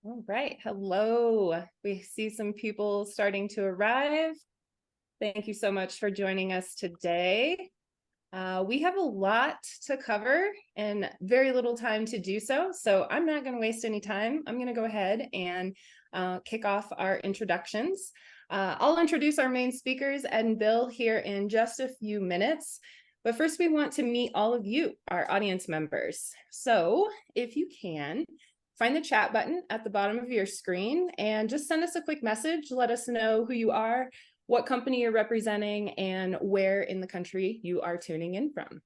All right. Hello. We see some people starting to arrive. Thank you so much for joining us today. We have a lot to cover and very little time to do so. So I'm not going to waste any time. I'm going to go ahead and kick off our introductions. I'll introduce our main speakers, Ed and Bill, here in just a few minutes. But first, we want to meet all of you, our audience members. So if you can, find the chat button at the bottom of your screen and just send us a quick message. Let us know who you are, what company you're representing, and where in the country you are tuning in from.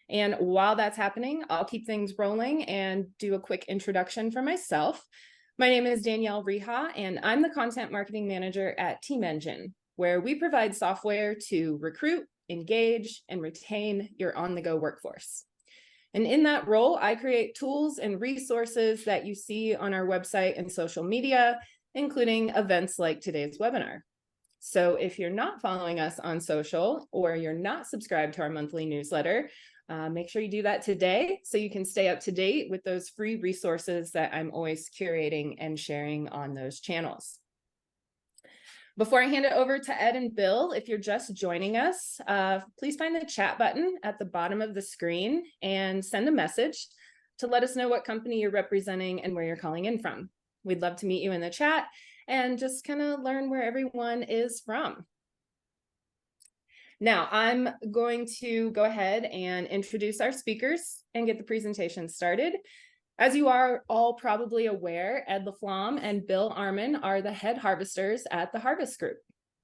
And while that's happening, I'll keep things rolling and do a quick introduction for myself. My name is Danielle Reha, and I'm the Content Marketing Manager at Team Engine, where we provide software to recruit, engage, and retain your on-the-go workforce. And in that role, I create tools and resources that you see on our website and social media, including events like today's webinar. So if you're not following us on social or you're not subscribed to our monthly newsletter, make sure you do that today so you can stay up to date with those free resources that I'm always curating and sharing on those channels. Before I hand it over to Ed and Bill, if you're just joining us, please find the chat button at the bottom of the screen and send a message to let us know what company you're representing and where you're calling in from. We'd love to meet you in the chat and just kind of learn where everyone is from. Now, I'm going to go ahead and introduce our speakers and get the presentation started. As you are all probably aware, Ed LaFlamme and Bill Arman are the head harvesters at the Harvest Group.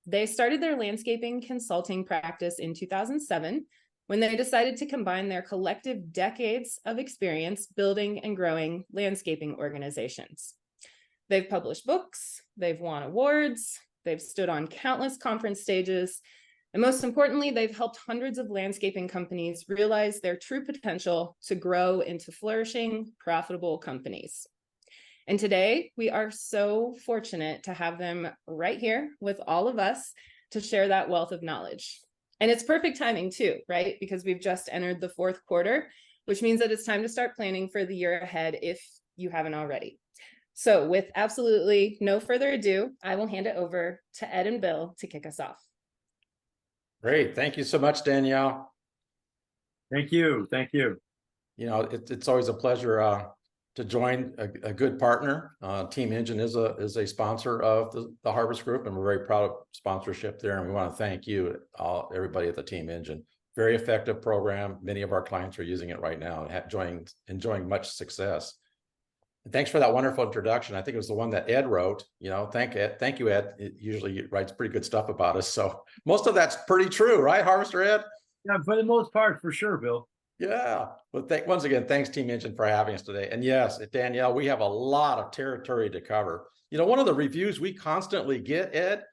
They started their landscaping consulting practice in 2007 when they decided to combine their collective decades of experience building and growing landscaping organizations. They've published books, they've won awards, they've stood on countless conference stages, and most importantly, they've helped hundreds of landscaping companies realize their true potential to grow into flourishing, profitable companies. And today, we are so fortunate to have them right here with all of us to share that wealth of knowledge. And it's perfect timing too, right? Because we've just entered the fourth quarter, which means that it's time to start planning for the year ahead if you haven't already. So with absolutely no further ado, I will hand it over to Ed and Bill to kick us off. Great. Thank you so much, Danielle. Thank you. Thank you. You know, it's always a pleasure to join a good partner. Team Engine is a sponsor of the Harvest Group, and we're very proud of sponsorship there. And we want to thank you, everybody at the Team Engine. Very effective program. Many of our clients are using it right now and enjoying much success. And thanks for that wonderful introduction. I think it was the one that Ed wrote. You know, thank you, Ed. It usually writes pretty good stuff about us. So most of that's pretty true, right, Harvester Ed? Yeah, for the most part, for sure, Bill. Yeah. Well, once again, thanks, Team Engine, for having us today. And yes, Danielle, we have a lot of territory to cover. You know, one of the reviews we constantly get, Ed,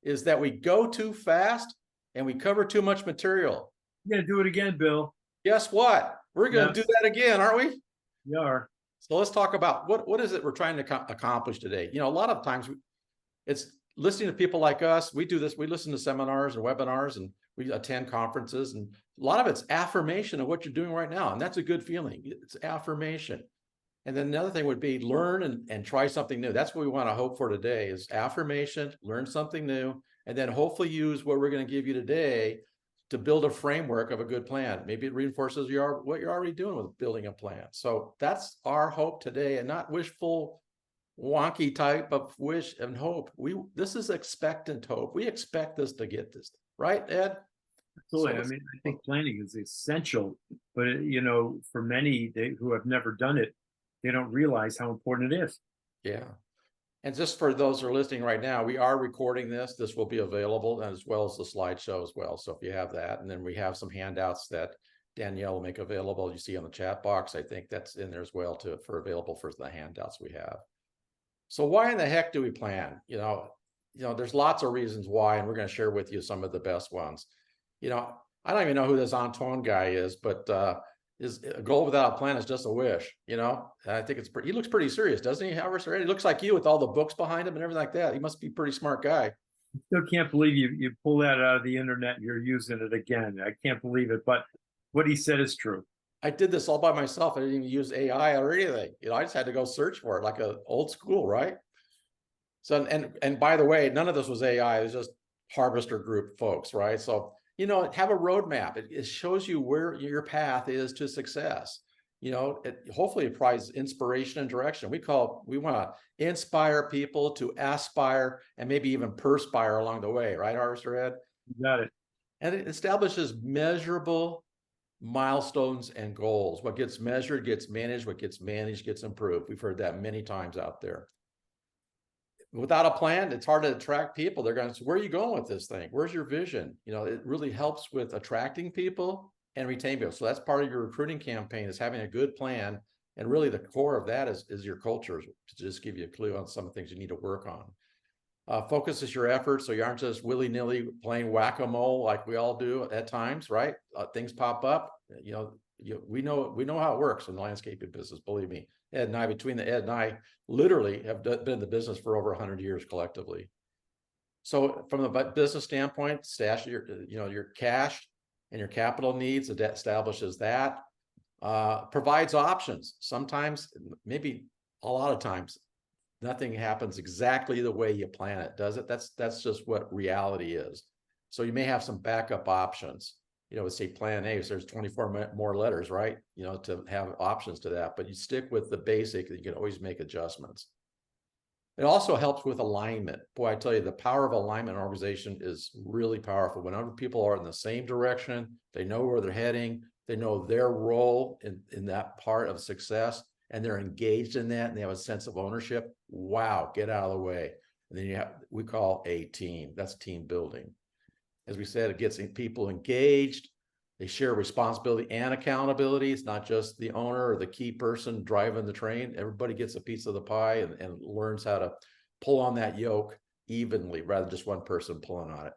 is that we go too fast and we cover too much material. You're gonna do it again, Bill. Guess what? We're going to do that again, aren't we? We are. So let's talk about what is it we're trying to accomplish today. You know, a lot of times it's listening to people like us. We do this. We listen to seminars and webinars, and we attend conferences, and a lot of it's affirmation of what you're doing right now, and that's a good feeling. It's affirmation. And then another thing would be learn and try something new. That's what we want to hope for today is affirmation, learn something new, and then hopefully use what we're going to give you today to build a framework of a good plan. Maybe it reinforces what you're already doing with building a plan. So that's our hope today, and not wishful, wonky type of wish and hope. This is expectant hope. We expect this to get this, right, Ed? Absolutely. I mean, I think planning is essential, but you know, for many who have never done it, they don't realize how important it is. Yeah. And just for those who are listening right now, we are recording this. This will be available, as well as the slideshow as well. So if you have that, and then we have some handouts that Danielle will make available. You see on the chat box, I think that's in there as well available for the handouts we have. So why in the heck do we plan? You know, there's lots of reasons why, and we're going to share with you some of the best ones. You know, I don't even know who this Antoine guy is, but is a goal without a plan is just a wish, you know. And I think he looks pretty serious, doesn't he? He looks like you with all the books behind him and everything like that. He must be a pretty smart guy. I still can't believe you pull that out of the internet and you're using it again. I can't believe it, but what he said is true. I did this all by myself. I didn't even use AI or anything. You know, I just had to go search for it like a old school, right? So, and by the way, none of this was AI. It was just Harvester Group folks, right? So, you know, have a roadmap. It shows you where your path is to success. You know, hopefully it provides inspiration and direction. We want to inspire people to aspire and maybe even perspire along the way, right, Harvester Ed? You got it. And it establishes measurable milestones and goals. What gets measured gets managed, what gets managed gets improved. We've heard that many times out there. Without a plan, it's hard to attract people. They're going to say, where are you going with this thing? Where's your vision? You know, it really helps with attracting people and retaining people. So that's part of your recruiting campaign, is having a good plan. And really the core of that is your culture, to just give you a clue on some of the things you need to work on. Focuses your efforts so you aren't just willy-nilly playing whack-a-mole like we all do at times, right? Things pop up. You know, we know how it works in the landscaping business. Believe me, Ed and I, between the Ed and I, literally have been in the business for over 100 years collectively. So from the business standpoint, stash your cash and your capital needs. It establishes that. Provides options. Sometimes, maybe a lot of times, nothing happens exactly the way you plan it, does it? That's just what reality is. So you may have some backup options. You know, say plan A, so there's 24 more letters, right? You know, to have options to that, but you stick with the basic, you can always make adjustments. It also helps with alignment. Boy, I tell you, the power of alignment in an organization is really powerful. Whenever people are in the same direction, they know where they're heading, they know their role in that part of success, and they're engaged in that, and they have a sense of ownership. Wow, get out of the way. And then we call a team. That's team building. As we said, it gets people engaged. They share responsibility and accountability. It's not just the owner or the key person driving the train. Everybody gets a piece of the pie and learns how to pull on that yoke evenly rather than just one person pulling on it.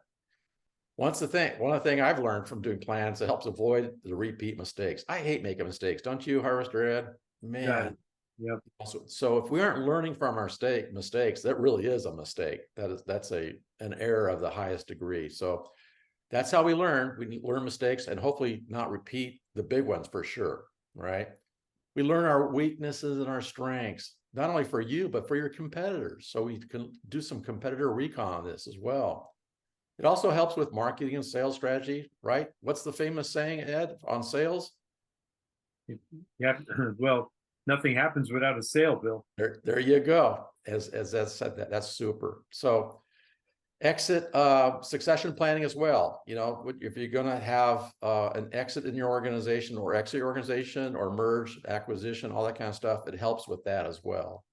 One of the things I've learned from doing plans, it helps avoid the repeat mistakes. I hate making mistakes. Don't you, Harvester Ed? Man. Yep. So if we aren't learning from our mistakes, that really is a mistake. That's an error of the highest degree. So that's how we learn. We learn mistakes and hopefully not repeat the big ones for sure, right? We learn our weaknesses and our strengths, not only for you, but for your competitors. So we can do some competitor recon on this as well. It also helps with marketing and sales strategy, right? What's the famous saying, Ed, on sales? Yeah, well, nothing happens without a sale, Bill. There you go. As Ed said, that's super. So exit succession planning as well. You know, if you're going to have an exit in your organization or exit your organization or merge, acquisition, all that kind of stuff, it helps with that as well.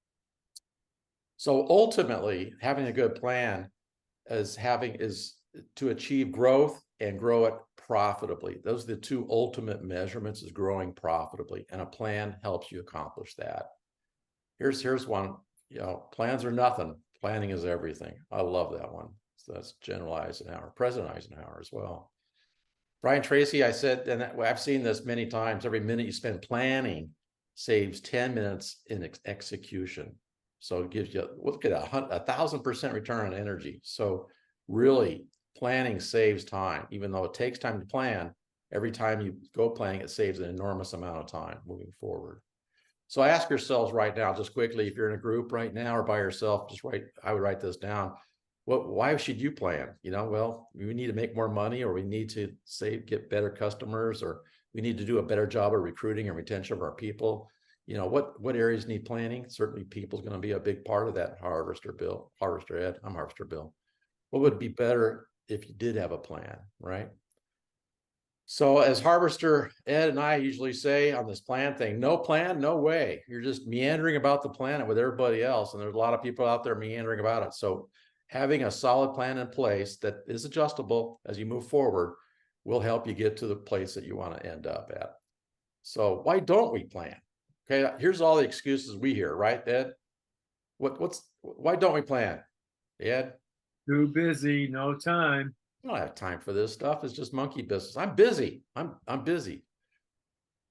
So ultimately, having a good plan is to achieve growth and grow it profitably. Those are the two ultimate measurements, is growing profitably, and a plan helps you accomplish that. Here's one. You know, plans are nothing. Planning is everything. I love that one. So that's General Eisenhower, President Eisenhower as well. Brian Tracy, I said, and I've seen this many times, every minute you spend planning saves 10 minutes in execution. So it gives you, look at 1,000% return on energy. So really, planning saves time. Even though it takes time to plan, every time you go planning, it saves an enormous amount of time moving forward. So ask yourselves right now, just quickly, if you're in a group right now or by yourself, I would write this down. Why should you plan? You know, well, we need to make more money, or we need to get better customers, or we need to do a better job of recruiting and retention of our people. You know, what areas need planning? Certainly people's going to be a big part of that. Harvester Ed, I'm Harvester Bill. What would be better if you did have a plan, right? So as Harvester Ed and I usually say on this plan thing, no plan, no way. You're just meandering about the planet with everybody else. And there's a lot of people out there meandering about it. So having a solid plan in place that is adjustable as you move forward will help you get to the place that you want to end up at. So why don't we plan? Okay, here's all the excuses we hear, right, Ed? Why don't we plan, Ed? Too busy, no time. I don't have time for this stuff. It's just monkey business. I'm busy. I'm busy.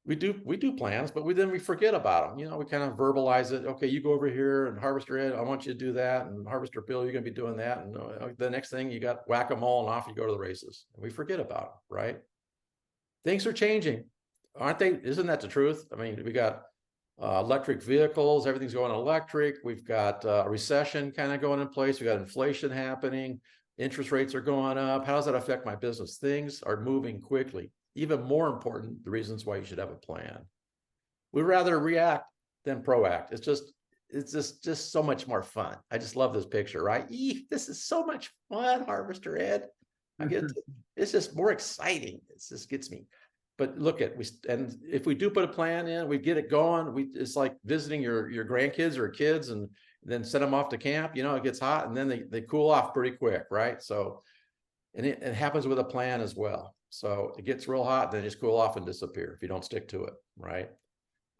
We do plans, but then we forget about them. You know, we kind of verbalize it. Okay, you go over here, and Harvester Ed, I want you to do that, and Harvester Bill, you're going to be doing that, and the next thing you got whack-a-mole, and off you go to the races. And we forget about them, right? Things are changing. aren't they? Isn't that the truth? I mean, we got electric vehicles, everything's going electric. We've got a recession kind of going in place. We got inflation happening. Interest rates are going up. How does that affect my business? Things are moving quickly. Even more important, the reasons why you should have a plan. We'd rather react than proact. It's just so much more fun. I just love this picture, right? This is so much fun, Harvester Ed. It's just more exciting. It just gets me. But look at and if we do put a plan in, we get it going. It's like visiting your grandkids or kids, and then send them off to camp. You know, it gets hot, and then they cool off pretty quick, right? So, and it happens with a plan as well. So it gets real hot, then just cool off and disappear if you don't stick to it, right?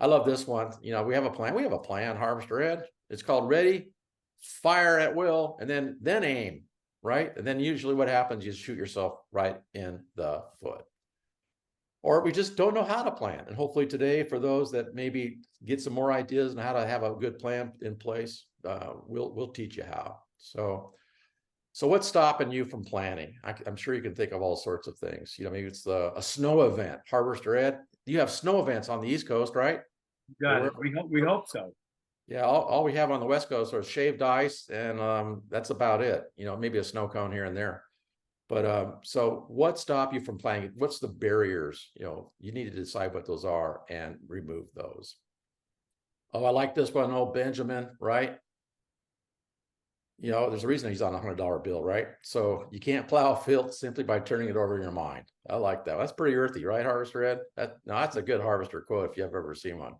I love this one. You know, we have a plan. We have a plan, Harvester Ed. It's called ready, fire at will, and then aim, right? And then usually what happens, you shoot yourself right in the foot. Or we just don't know how to plan. And hopefully today, for those that maybe get some more ideas on how to have a good plan in place, we'll teach you how. So what's stopping you from planning? I'm sure you can think of all sorts of things. You know, maybe it's a snow event. Harvester Ed, you have snow events on the East Coast, right? Got it. We hope so. Yeah, all we have on the West Coast are shaved ice, and that's about it. You know, maybe a snow cone here and there. But so what stopped you from planning? What's the barriers? You know, you need to decide what those are and remove those. Oh, I like this one, old Benjamin, right? You know, there's a reason he's on a $100 bill, right? So you can't plow a field simply by turning it over in your mind. I like that. That's pretty earthy, right, Harvester Ed? That's a good Harvester quote if you've ever seen one.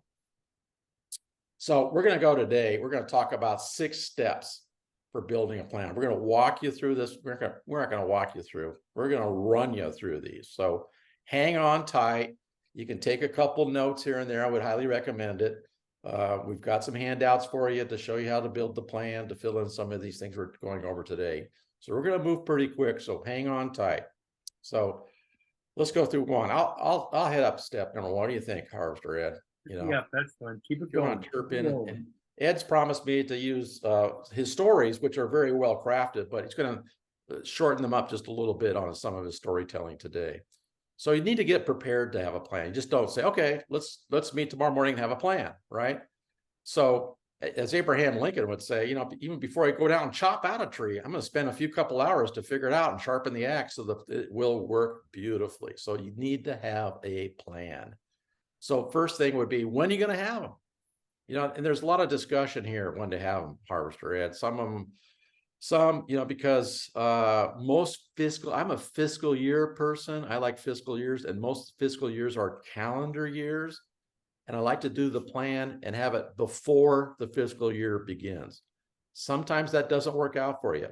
So we're going to go today. We're going to talk about 6 steps for building a plan. We're going to walk you through this. We're not going to walk you through. We're going to run you through these. So hang on tight. You can take a couple notes here and there. I would highly recommend it. We've got some handouts for you to show you how to build the plan, to fill in some of these things we're going over today. So we're going to move pretty quick. So hang on tight. So let's go through one. I'll head up step number 1. What do you think, Harvester Ed? You know, yeah, that's fun. Keep it going. Chirp in. And Ed's promised me to use his stories, which are very well crafted, but he's going to shorten them up just a little bit on some of his storytelling today. So you need to get prepared to have a plan. You just don't say, okay, let's meet tomorrow morning and have a plan, right? So as Abraham Lincoln would say, you know, even before I go down and chop out a tree, I'm going to spend a couple hours to figure it out and sharpen the axe so that it will work beautifully. So you need to have a plan. So first thing would be, when are you going to have them? You know, and there's a lot of discussion here when to have them, Harvester Ed. Some of them, you know, because I'm a fiscal year person. I like fiscal years, and most fiscal years are calendar years. And I like to do the plan and have it before the fiscal year begins. Sometimes that doesn't work out for you.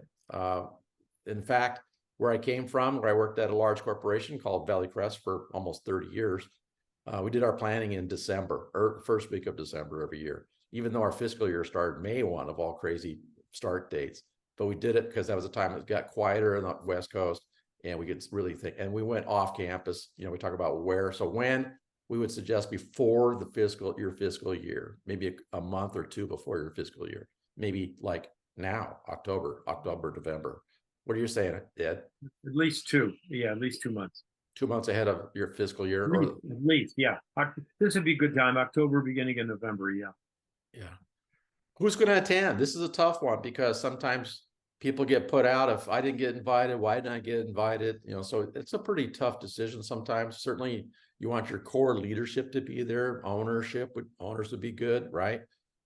In fact, where I came from, where I worked at a large corporation called Valley Crest for almost 30 years, we did our planning in December, or first week of December every year, even though our fiscal year started May 1 of all crazy start dates. But we did it because that was a time it got quieter in the West Coast, and we could really think. And we went off campus. You know, we talk about where. So when we would suggest before your fiscal year, maybe a month or 2 before your fiscal year, maybe like now, October, November. What are you saying, Ed? At least 2. Yeah, at least 2 months. 2 months ahead of your fiscal year, at least, yeah. This would be a good time. October, beginning of November. Yeah. Yeah. Who's going to attend? This is a tough one because sometimes people get put out. If I didn't get invited, why didn't I get invited? You know, so it's a pretty tough decision sometimes. Certainly, you want your core leadership to be there. Owners would be good, right?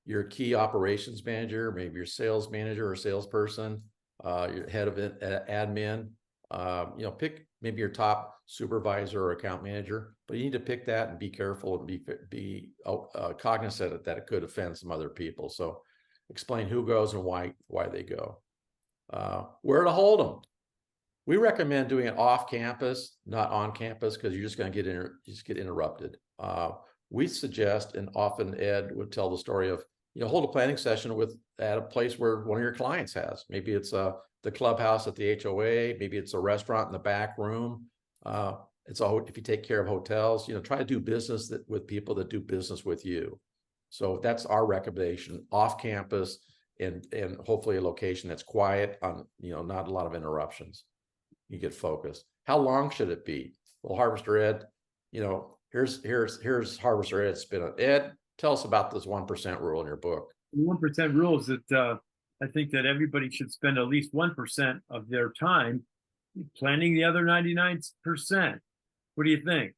Your key operations manager, maybe your sales manager or salesperson, your head of admin. You know, pick maybe your top supervisor or account manager, but you need to pick that and be careful and be cognizant that it could offend some other people. So explain who goes and why they go. Where to hold them. We recommend doing it off campus, not on campus, because you're just going to get interrupted. We suggest, and often Ed would tell the story of, you know, hold a planning session at a place where one of your clients has. Maybe it's the clubhouse at the HOA. Maybe it's a restaurant in the back room. If you take care of hotels, you know, try to do business with people that do business with you. So that's our recommendation: off campus, and hopefully a location that's quiet, on, you know, not a lot of interruptions. You get focused. How long should it be? Well, Harvester Ed, you know, here's Harvester Ed's spin on it. Ed, tell us about this 1% rule in your book. The 1% rule is that I think that everybody should spend at least 1% of their time planning the other 99%. What do you think?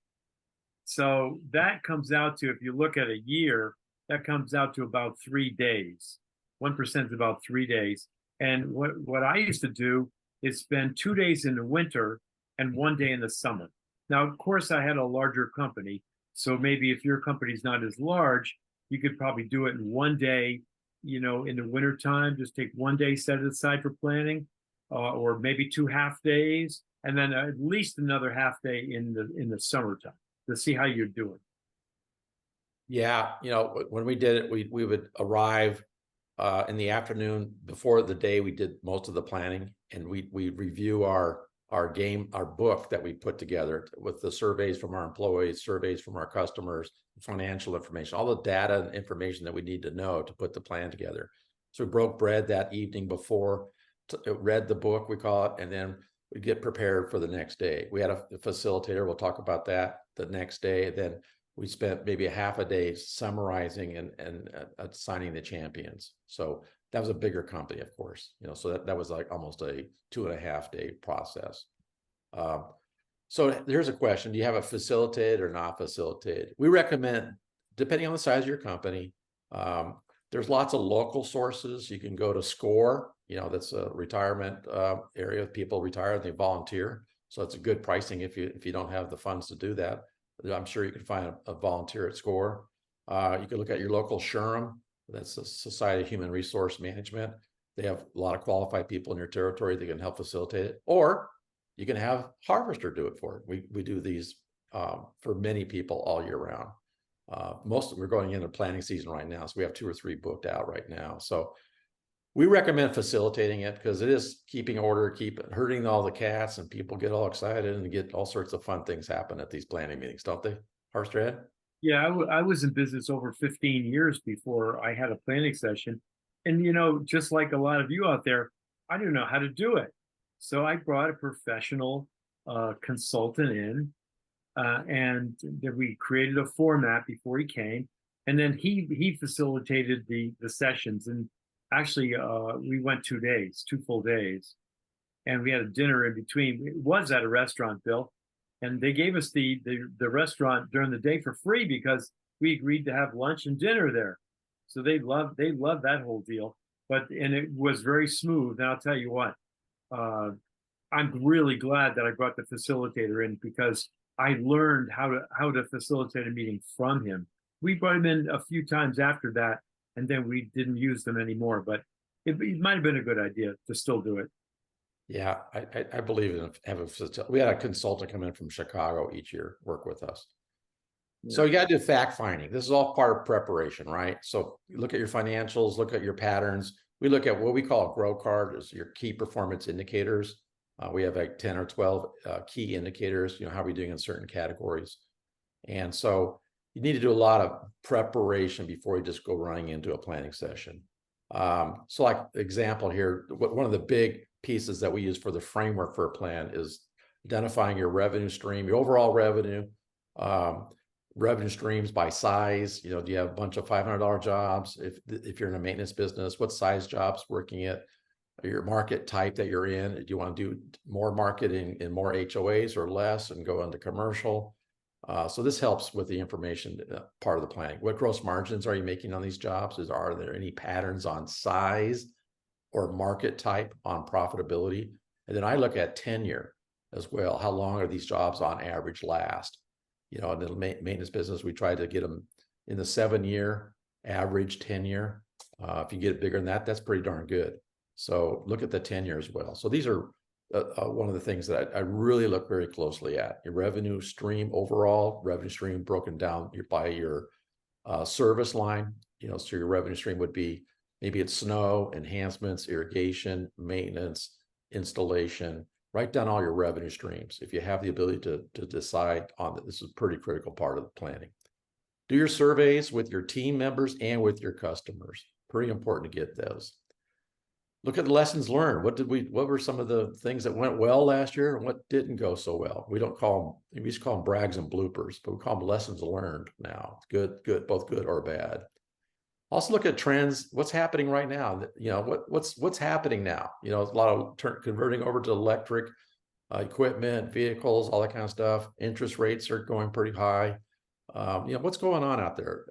So that comes out to, if you look at a year, that comes out to about 3 days. 1% is about 3 days. And what I used to do is spend 2 days in the winter and 1 day in the summer. Now, of course, I had a larger company. So maybe if your company's not as large, you could probably do it in 1 day, in the winter time, just take 1 day, set it aside for planning, or maybe 2 half days, and then at least another half day in the summertime to see how you're doing. Yeah, when we did it, we would arrive in the afternoon before the day we did most of the planning, and we review our book that we put together with the surveys from our employees, surveys from our customers, financial information, all the data and information that we need to know to put the plan together. So we broke bread that evening before, read the book, we call it, and then we get prepared for the next day. We had a facilitator, we'll talk about that the next day. Then we spent maybe a half a day summarizing and assigning the champions. So that was a bigger company, of course, so that was like almost a 2.5 day process. So here's a question. Do you have a facilitated or not facilitated? We recommend, depending on the size of your company, there's lots of local sources. You can go to SCORE, that's a retirement area. People retire and they volunteer. So it's a good pricing if you don't have the funds to do that. I'm sure you can find a volunteer at SCORE. You can look at your local SHRM. That's the Society of Human Resource Management. They have a lot of qualified people in your territory that can help facilitate it. Or you can have Harvester do it for it. We do these for many people all year round. We're going into planning season right now, so we have 2 or 3 booked out right now. So we recommend facilitating it because it is keeping order, keep herding all the cats, and people get all excited and get all sorts of fun things happen at these planning meetings, don't they, Harvester Ed? Yeah, I was in business over 15 years before I had a planning session. And, just like a lot of you out there, I didn't know how to do it. So I brought a professional consultant in, and then we created a format before he came. And then he facilitated the sessions. And actually, we went 2 days, 2 full days. And we had a dinner in between. It was at a restaurant, Bill. And they gave us the restaurant during the day for free because we agreed to have lunch and dinner there. So they loved that whole deal. And it was very smooth. And I'll tell you what, I'm really glad that I brought the facilitator in because I learned how to facilitate a meeting from him. We brought him in a few times after that, and then we didn't use them anymore. But it might have been a good idea to still do it. Yeah, I believe in having we had a consultant come in from Chicago each year, work with us. Yeah. So you got to do fact finding. This is all part of preparation, right? So look at your financials, look at your patterns. We look at what we call a grow card, is your key performance indicators. We have like 10 or 12 key indicators, how are we doing in certain categories? And so you need to do a lot of preparation before you just go running into a planning session. So like example here, one of the big pieces that we use for the framework for a plan is identifying your revenue stream, your overall revenue, revenue streams by size. Do you have a bunch of $500 jobs? If you're in a maintenance business, what size jobs working at? Your market type that you're in. Do you want to do more marketing in more HOAs or less and go into commercial? So this helps with the information part of the planning. What gross margins are you making on these jobs? Are there any patterns on size or market type on profitability? And then I look at tenure as well. How long are these jobs on average last? In the maintenance business, we try to get them in the 7-year average tenure. If you get it bigger than that, that's pretty darn good. So look at the tenure as well. So these are one of the things that I really look very closely at. Your revenue stream, overall revenue stream broken down by your service line. So your revenue stream would be, maybe it's snow, enhancements, irrigation, maintenance, installation. Write down all your revenue streams. If you have the ability to decide on that, this is a pretty critical part of the planning. Do your surveys with your team members and with your customers. Pretty important to get those. Look at the lessons learned. What were some of the things that went well last year and what didn't go so well? We don't call them, we used to call them brags and bloopers, but we call them lessons learned now. Good, both good or bad. Also look at trends. What's happening right now? You know, what's happening now? You know, a lot of converting over to electric equipment, vehicles, all that kind of stuff. Interest rates are going pretty high. You know, what's going on out there?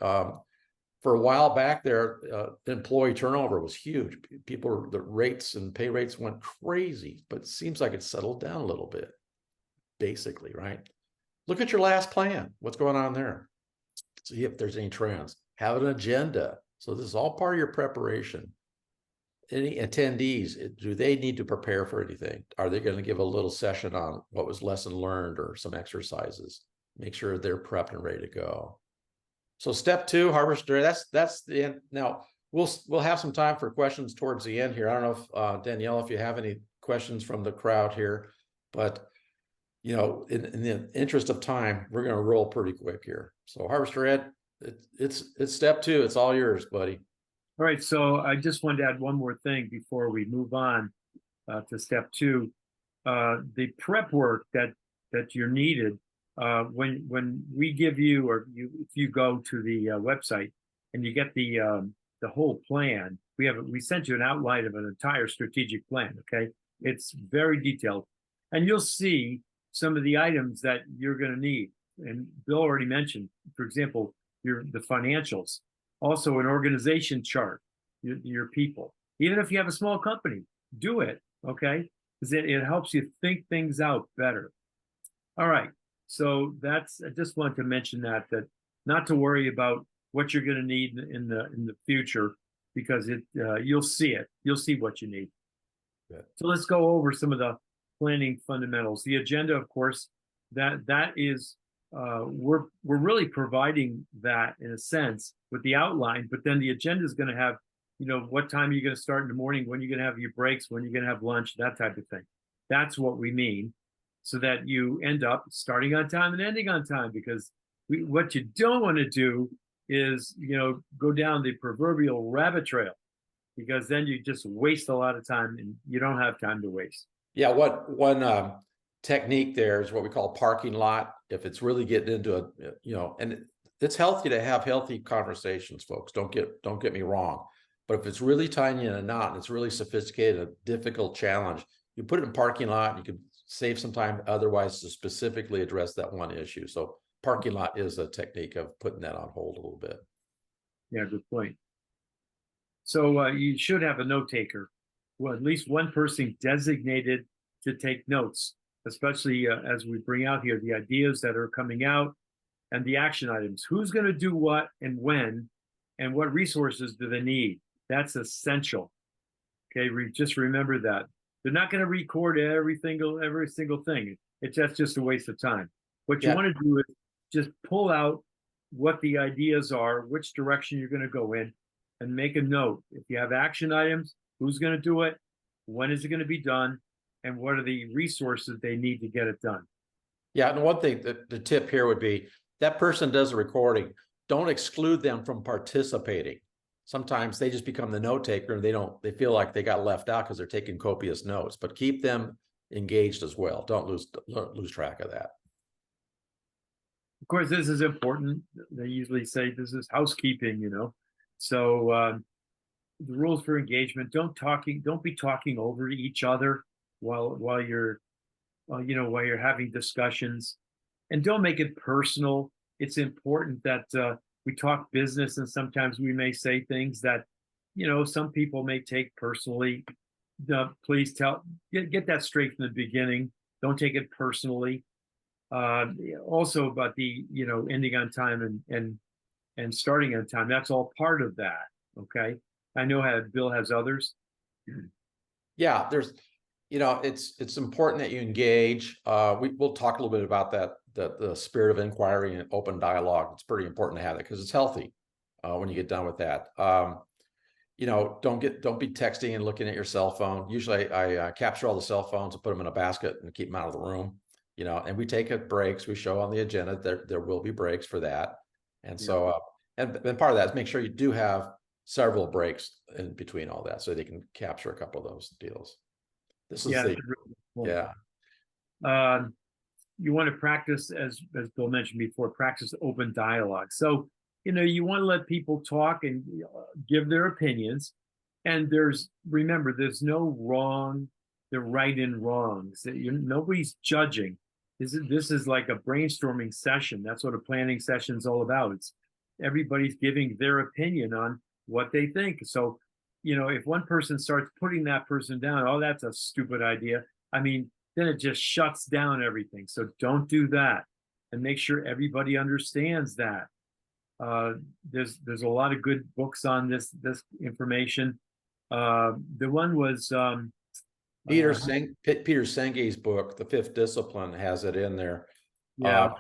For a while back there, employee turnover was huge. The rates and pay rates went crazy, but it seems like it's settled down a little bit, basically, right? Look at your last plan. What's going on there? See if there's any trends. Have an agenda. So this is all part of your preparation. Any attendees, do they need to prepare for anything? Are they going to give a little session on what was lesson learned or some exercises? Make sure they're prepped and ready to go. So step 2, harvester. That's the end. Now we'll have some time for questions towards the end here. I don't know if Danielle, if you have any questions from the crowd here, but you know, in the interest of time, we're going to roll pretty quick here. So harvester Ed, it's step 2. It's all yours, buddy. All right. So I just wanted to add one more thing before we move on to step 2. The prep work that you're needed. When we give you, or if you go to the website and you get the whole plan, we sent you an outline of an entire strategic plan. Okay, it's very detailed, and you'll see some of the items that you're going to need. And Bill already mentioned, for example, the financials, also an organization chart, your people. Even if you have a small company, do it. Okay, because it helps you think things out better. All right. So I just wanted to mention that not to worry about what you're going to need in the future, because you'll see it. You'll see what you need. Good. So let's go over some of the planning fundamentals. The agenda, of course, that is we're really providing that in a sense with the outline, but then the agenda is going to have, you know, what time are you going to start in the morning, when you're going to have your breaks, when you're going to have lunch, that type of thing. That's what we mean. So that you end up starting on time and ending on time, because what you don't want to do is, you know, go down the proverbial rabbit trail, because then you just waste a lot of time and you don't have time to waste. Yeah, one technique there is what we call parking lot. If it's really getting into you know, and it's healthy to have healthy conversations, folks. Don't get me wrong, but if it's really tiny in a knot and it's really sophisticated, a difficult challenge, you put it in parking lot and you can save some time otherwise to specifically address that one issue. So parking lot is a technique of putting that on hold a little bit. Yeah, good point. So you should have a note taker, well, at least one person designated to take notes, especially as we bring out here the ideas that are coming out and the action items. Who's going to do what and when, and what resources do they need? That's essential. Okay, just remember that. They're not going to record every single thing. That's just a waste of time. What you want to do is just pull out what the ideas are, which direction you're going to go in, and make a note. If you have action items, who's going to do it, when is it going to be done, and what are the resources they need to get it done. Yeah, and one thing, the tip here would be, that person does a recording, don't exclude them from participating. Sometimes they just become the note taker and they feel like they got left out because they're taking copious notes, but keep them engaged as well. Don't lose track of that. Of course, this is important. They usually say this is housekeeping, you know. So the rules for engagement: don't be talking over each other while you're having discussions, and don't make it personal. It's important that we talk business, and sometimes we may say things that, you know, some people may take personally. Please get that straight from the beginning. Don't take it personally. Also about the, you know, ending on time and starting on time. That's all part of that. Okay. I know Bill has others. Yeah, there's, you know, it's important that you engage. We'll talk a little bit about that, the spirit of inquiry and open dialogue. It's pretty important to have that because it's healthy when you get done with that. You know, don't be texting and looking at your cell phone. Usually I capture all the cell phones and put them in a basket and keep them out of the room, you know, and we take breaks. We show on the agenda there will be breaks for that. And so, and part of that is make sure you do have several breaks in between all that, so they can capture a couple of those deals. This is Yeah, the, that's a really good point. You want to practice, as Bill mentioned before, practice open dialogue. So, you want to let people talk and give their opinions. And remember, there's no wrong, the right and wrongs. Nobody's judging. This is like a brainstorming session. That's what a planning session is all about. It's everybody's giving their opinion on what they think. So, if one person starts putting that person down, oh, that's a stupid idea. I mean, then it just shuts down everything. So don't do that, and make sure everybody understands that. There's a lot of good books on this information. The one was Peter Senge's book, The Fifth Discipline, has it in there. Yeah.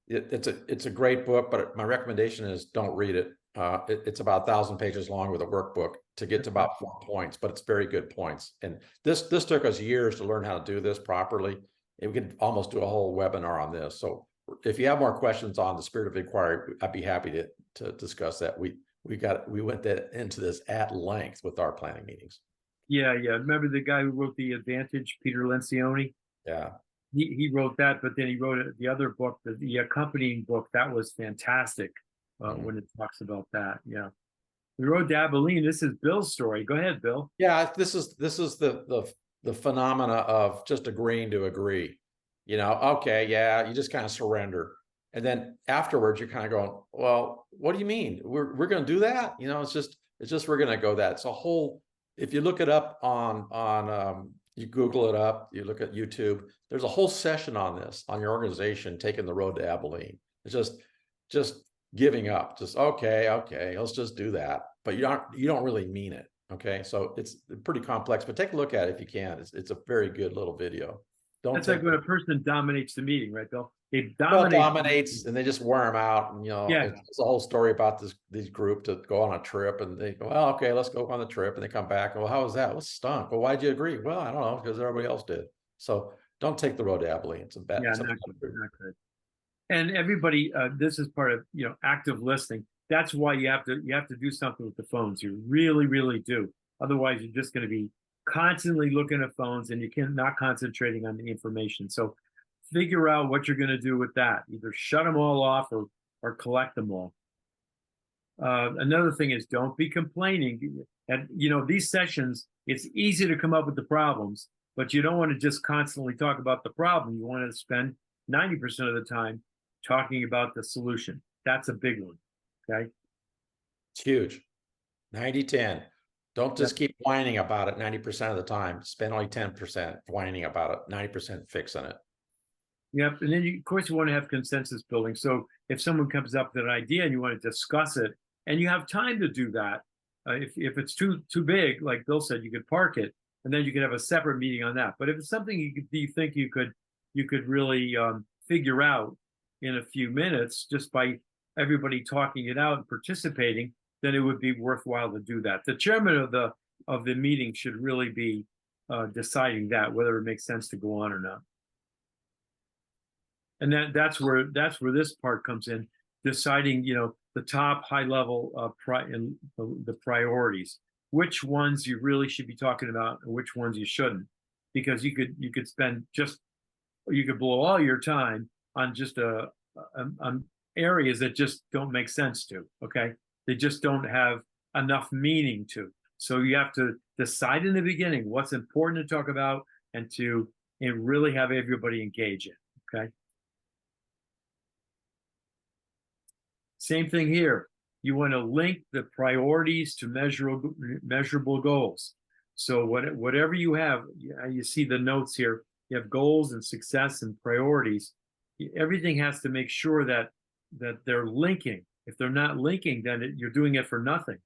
It's a great book, but my recommendation is don't read it. It's about 1,000 pages long with a workbook to get to about 4 points, but it's very good points. And this took us years to learn how to do this properly. And we could almost do a whole webinar on this. So if you have more questions on the spirit of inquiry, I'd be happy to discuss that. We went into this at length with our planning meetings. Yeah. Remember the guy who wrote The Advantage, Peter Lencioni? Yeah. He wrote that, but then he wrote the other book, the accompanying book. That was fantastic when it talks about that. Yeah. The road to Abilene. This is Bill's story. Go ahead, Bill. Yeah, this is the phenomena of just agreeing to agree. Okay, yeah, you just kind of surrender. And then afterwards you're kind of going, well, what do you mean? We're going to do that? It's just we're going to go that. It's a whole, if you look it up on you Google it up, you look at YouTube, there's a whole session on this, on your organization taking the road to Abilene. It's just giving up, just okay, let's just do that. But you don't really mean it. Okay, so it's pretty complex, but take a look at it if you can. It's a very good little video. That's like when a person dominates the meeting, right, Bill? They dominates and they just wear them out. And yeah. It's a whole story about this group to go on a trip, and they go, well, okay, let's go on the trip, and they come back. Well, how was that? Well, it stunk. Well, why'd you agree? Well, I don't know, because everybody else did. So don't take the road to Abilene. It's a bad. Yeah, not good. And everybody, this is part of active listening. That's why you have to do something with the phones. You really, really do. Otherwise, you're just going to be constantly looking at phones, and not concentrating on the information. So figure out what you're going to do with that. Either shut them all off or collect them all. Another thing is, don't be complaining. And these sessions, it's easy to come up with the problems, but you don't want to just constantly talk about the problem. You want to spend 90% of the time talking about the solution. That's a big one. Okay. It's huge. 90-10. Don't just keep whining about it 90% of the time. Spend only 10% whining about it, 90% fixing it. Yep. And then of course you want to have consensus building. So if someone comes up with an idea and you want to discuss it, and you have time to do that, if it's too big, like Bill said, you could park it, and then you could have a separate meeting on that. But if it's something you think you could really figure out in a few minutes just by everybody talking it out and participating, then it would be worthwhile to do that. The chairman of the meeting should really be deciding that, whether it makes sense to go on or not. And that's where this part comes in, deciding the top high level the priorities, which ones you really should be talking about and which ones you shouldn't, because you could blow all your time on just on areas that just don't make sense to. Okay, they just don't have enough meaning to. So you have to decide in the beginning what's important to talk about and really have everybody engage in. Okay. Same thing here. You want to link the priorities to measurable goals. So whatever you have, you see the notes here, you have goals and success and priorities. Everything has to make sure that they're linking. If they're not linking, then you're doing it for nothing.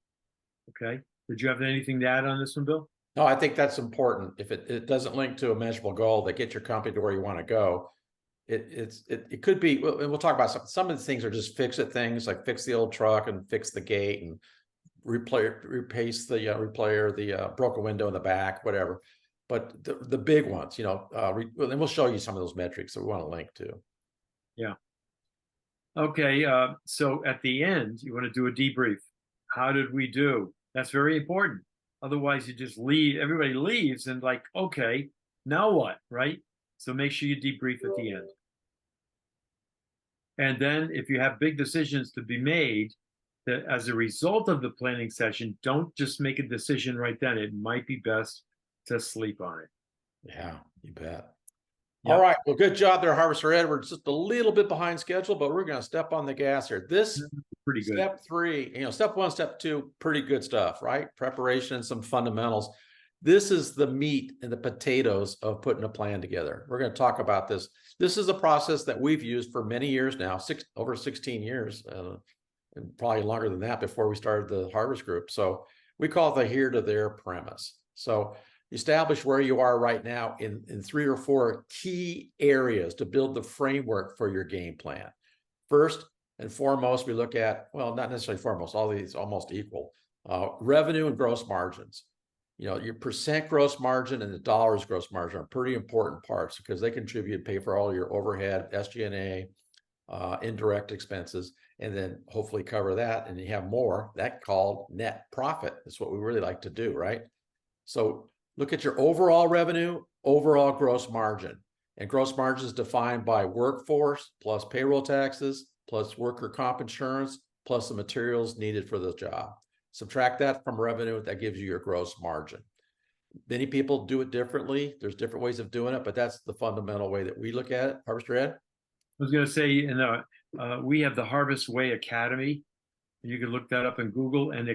Okay. Did you have anything to add on this one, Bill? No, I think that's important. If it doesn't link to a measurable goal that gets your company to where you want to go, it could be, and we'll talk about some of the things are just fix it things, like fix the old truck and fix the gate and replace the broken window in the back, whatever. But the big ones, and we'll show you some of those metrics that we want to link to. Yeah. Okay. So at the end, you want to do a debrief. How did we do? That's very important. Otherwise, you just leave, everybody leaves and like, okay, now what, right? So make sure you debrief at the end. And then if you have big decisions to be made, that as a result of the planning session, don't just make a decision right then. It might be best to sleep on it. Yeah, you bet. Yep. All right. Well, good job there, Harvester Ed. We're just a little bit behind schedule, but we're going to step on the gas here. This Pretty good. step 3, step 1, step 2, pretty good stuff, right? Preparation and some fundamentals. This is the meat and the potatoes of putting a plan together. We're going to talk about this. This is a process that we've used for many years now, over 16 years, and probably longer than that before we started the Harvest Group. So we call it the here to there premise. So establish where you are right now in 3 or 4 key areas to build the framework for your game plan. First and foremost, we look at, well, not necessarily foremost, all these almost equal, revenue and gross margins. Your percent gross margin and the dollars gross margin are pretty important parts because they contribute and pay for all your overhead, SG&A, indirect expenses, and then hopefully cover that. And you have more, that called net profit. That's what we really like to do, right? So look at your overall revenue, overall gross margin. And gross margin is defined by workforce plus payroll taxes, plus worker comp insurance, plus the materials needed for the job. Subtract that from revenue, that gives you your gross margin. Many people do it differently. There's different ways of doing it, but that's the fundamental way that we look at it. Harvester Ed? I was going to say, we have the Harvest Way Academy. You can look that up in Google, and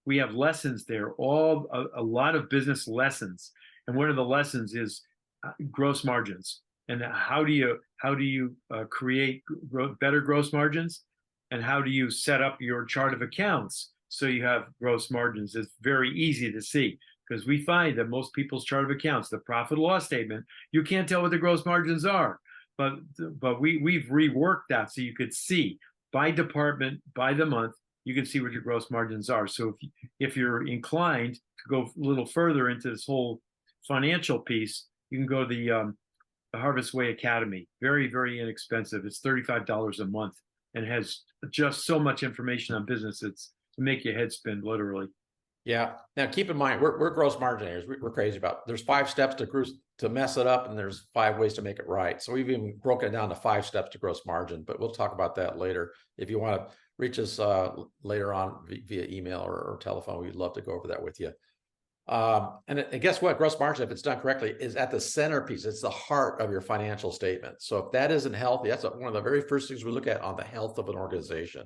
we have lessons there, a lot of business lessons. And one of the lessons is gross margins. And how do you create better gross margins? And how do you set up your chart of accounts so you have gross margins? It's very easy to see because we find that most people's chart of accounts, the profit and loss statement, you can't tell what the gross margins are. But we've reworked that so you could see by department, by the month, you can see what your gross margins are. So if you're inclined to go a little further into this whole financial piece, you can go to the Harvest Way Academy. Very, very inexpensive. It's $35 a month and has just so much information on business. It's to make your head spin, literally. Yeah. Now keep in mind, we're gross marginators. We're crazy about. There's 5 steps to mess it up, and there's 5 ways to make it right. So we've even broken it down to 5 steps to gross margin. But we'll talk about that later. If you want to reach us later on via email or telephone, we'd love to go over that with you. And guess what? Gross margin, if it's done correctly, is at the centerpiece. It's the heart of your financial statement. So if that isn't healthy, that's one of the very first things we look at on the health of an organization.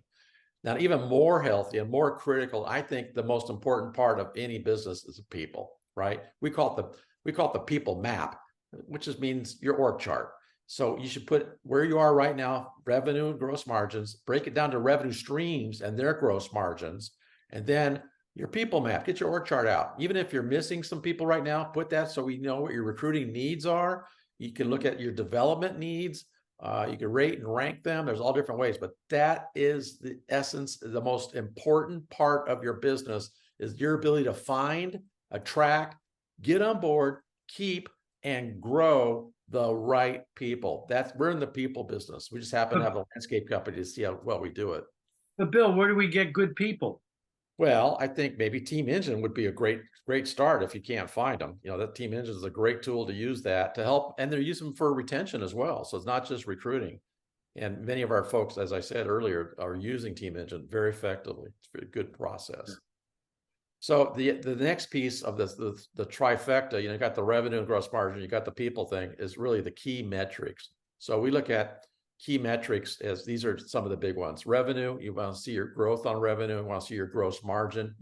Now, even more healthy and more critical, I think the most important part of any business is people, right? We call it the people map, which just means your org chart. So you should put where you are right now, revenue and gross margins, break it down to revenue streams and their gross margins, and then your people map. Get your org chart out. Even if you're missing some people right now, put that so we know what your recruiting needs are. You can look at your development needs. You can rate and rank them. There's all different ways, but that is the essence. The most important part of your business is your ability to find, attract, get on board, keep, and grow the right people. We're in the people business. We just happen to have a landscape company to see how well we do it. But Bill, where do we get good people? Well, I think maybe Team Engine would be a great start if you can't find them. That Team Engine is a great tool to use that to help, and they're using them for retention as well. So it's not just recruiting. And many of our folks, as I said earlier, are using Team Engine very effectively. It's a good process. Sure. So the next piece of this, the trifecta, you got the revenue and gross margin, you got the people thing, is really the key metrics. So we look at key metrics as these are some of the big ones. Revenue, you want to see your growth on revenue, you want to see your gross margin.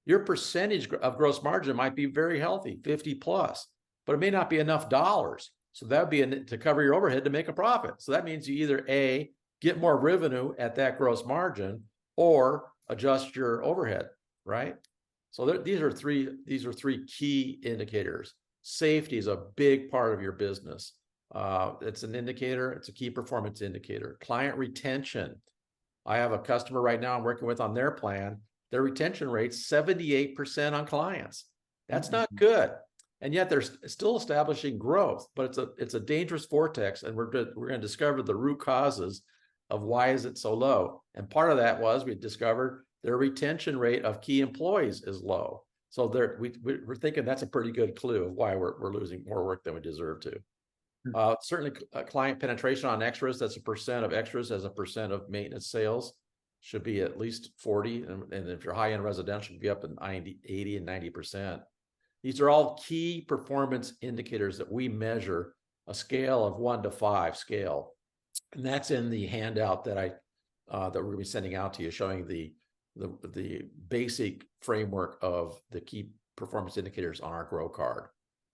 Your percentage of gross margin might be very healthy, 50 plus, but it may not be enough dollars. So that would be to cover your overhead to make a profit. So that means you either A, get more revenue at that gross margin, or adjust your overhead, right? So these are three key indicators. Safety is a big part of your business. It's an indicator. It's a key performance indicator. Client retention. I have a customer right now I'm working with on their plan. Their retention rate's 78% on clients. That's not good. And yet they're still establishing growth, but it's a dangerous vortex. And we're going to discover the root causes of why is it so low. And part of that was we discovered their retention rate of key employees is low. So we're thinking that's a pretty good clue of why we're losing more work than we deserve to. Certainly client penetration on extras, that's a percent of extras as a percent of maintenance sales, should be at least 40. And if you're high-end residential, be up in 80 and 90%. These are all key performance indicators that we measure, a scale of 1 to 5 scale. And that's in the handout that that we're gonna be sending out to you, showing the basic framework of the key performance indicators on our Grow card.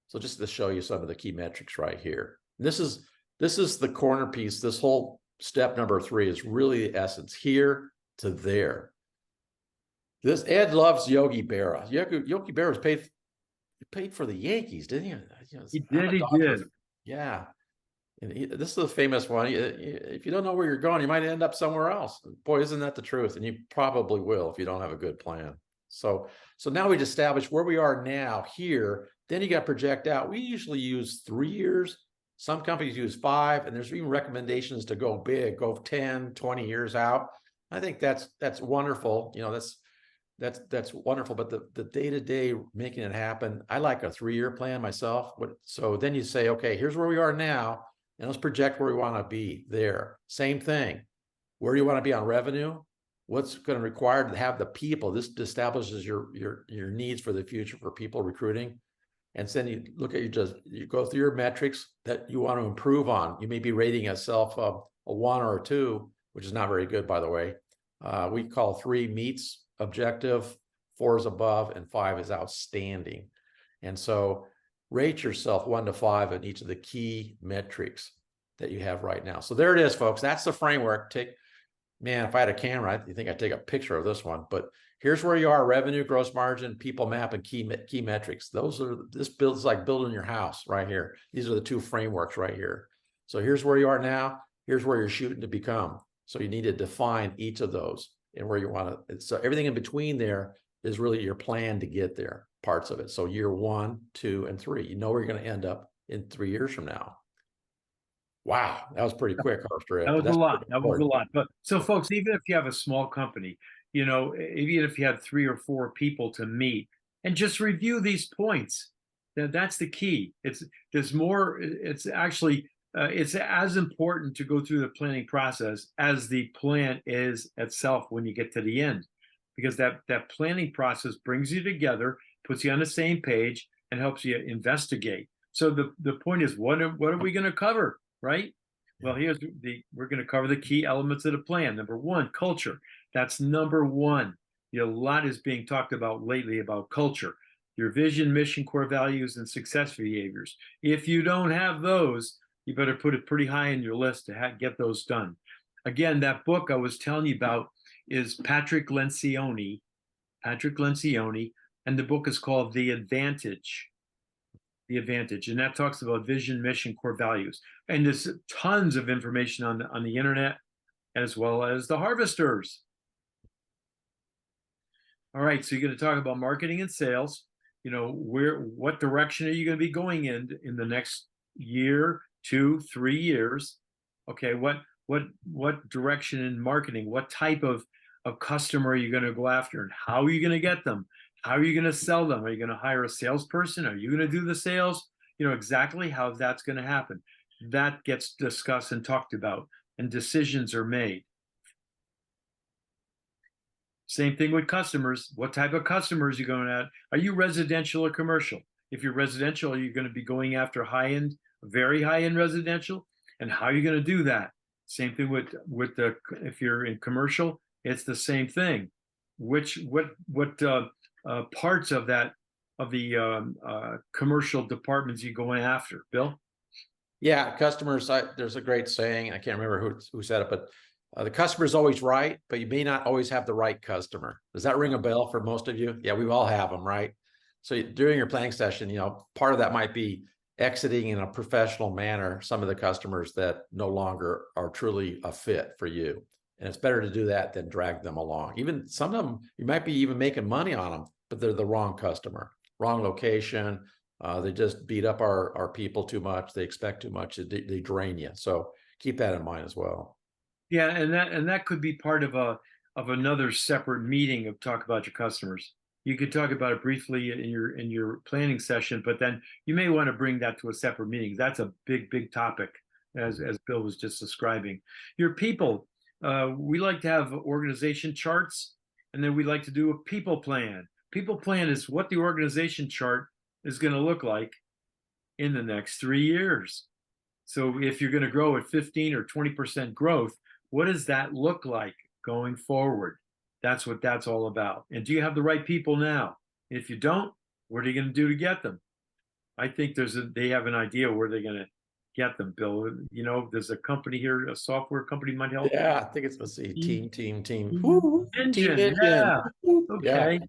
So just to show you some of the key metrics right here. And this is the corner piece. This whole step number 3 is really the essence, here to there. This Ed loves Yogi Berra. Yogi Berra was paid for the Yankees, didn't he? You know, He did. Yeah. And this is a famous one. If you don't know where you're going, you might end up somewhere else. Boy, isn't that the truth? And you probably will if you don't have a good plan. So now we've established where we are now here. Then you got to project out. We usually use 3 years. Some companies use 5, and there's even recommendations to go big, go 10, 20 years out. I think that's wonderful. You know, that's wonderful. But the day-to-day making it happen, I like a 3-year plan myself. So then you say, okay, here's where we are now, and let's project where we want to be there. Same thing. Where do you want to be on revenue? What's going to require to have the people? This establishes your needs for the future for people recruiting. And then you look at you go through your metrics that you want to improve on. You may be rating yourself a 1 or a 2, which is not very good, by the way. We call 3 meets objective, 4 is above, and 5 is outstanding. And so rate yourself 1 to 5 in each of the key metrics that you have right now. So there it is, folks. That's the framework. Man, if I had a camera, I think I'd take a picture of this one. But here's where you are: revenue, gross margin, people map, and key metrics. This builds like building your house right here. These are the 2 frameworks right here. So here's where you are now. Here's where you're shooting to become. So you need to define each of those and where you want to. So everything in between there is really your plan to get there, parts of it. So year 1, 2, and 3. You know where you're going to end up in 3 years from now. Wow, that was pretty quick, Arthur. That was a lot. That was a lot. But so, folks, even if you have a small company, you know, even if you had 3 or 4 people to meet and just review these points, that's the key. There's more. It's actually it's as important to go through the planning process as the plan is itself when you get to the end, because that planning process brings you together, puts you on the same page, and helps you investigate. So the point is, what are we going to cover? Right? Well, we're going to cover the key elements of the plan. Number 1, culture. That's number 1. You know, a lot is being talked about lately about culture, your vision, mission, core values, and success behaviors. If you don't have those, you better put it pretty high in your list to get those done. Again, that book I was telling you about is Patrick Lencioni, and the book is called The Advantage. And that talks about vision, mission, core values. And there's tons of information on the internet, as well as the harvesters. All right, so you're going to talk about marketing and sales. You know, what direction are you going to be going in the next year, 2, 3 years? Okay, what direction in marketing? What type of customer are you going to go after, and how are you going to get them? How are you going to sell them? Are you going to hire a salesperson? Are you going to do the sales? You know exactly how that's going to happen. That gets discussed and talked about, and decisions are made. Same thing with customers. What type of customers are you going at? Are you residential or commercial? If you're residential, are you going to be going after high-end, very high-end residential? And how are you going to do that? Same thing with if you're in commercial, it's the same thing. What parts of the commercial departments you going after, Bill? Yeah, customers. There's a great saying. I can't remember who said it, but the customer is always right, but you may not always have the right customer. Does that ring a bell for most of you? Yeah, we all have them, right? So during your planning session, you know, part of that might be exiting in a professional manner some of the customers that no longer are truly a fit for you. And it's better to do that than drag them along. Even some of them, you might be even making money on them, but they're the wrong customer, wrong location. They just beat up our people too much. They expect too much. They drain you. So keep that in mind as well. Yeah, and that could be part of of another separate meeting of talk about your customers. You could talk about it briefly in your planning session, but then you may want to bring that to a separate meeting. That's a big topic, as Bill was just describing. Your people, we like to have organization charts, and then we like to do a people plan. People plan is what the organization chart is going to look like in the next 3 years. So if you're going to grow at 15 or 20% growth, what does that look like going forward? That's what that's all about. And do you have the right people now? If you don't, what are you going to do to get them? I think they have an idea where they're going to get them, Bill. You know, there's a company here, a software company might help. Yeah, I think it's, let's see, team. Engine, Team yeah. Yeah. Okay.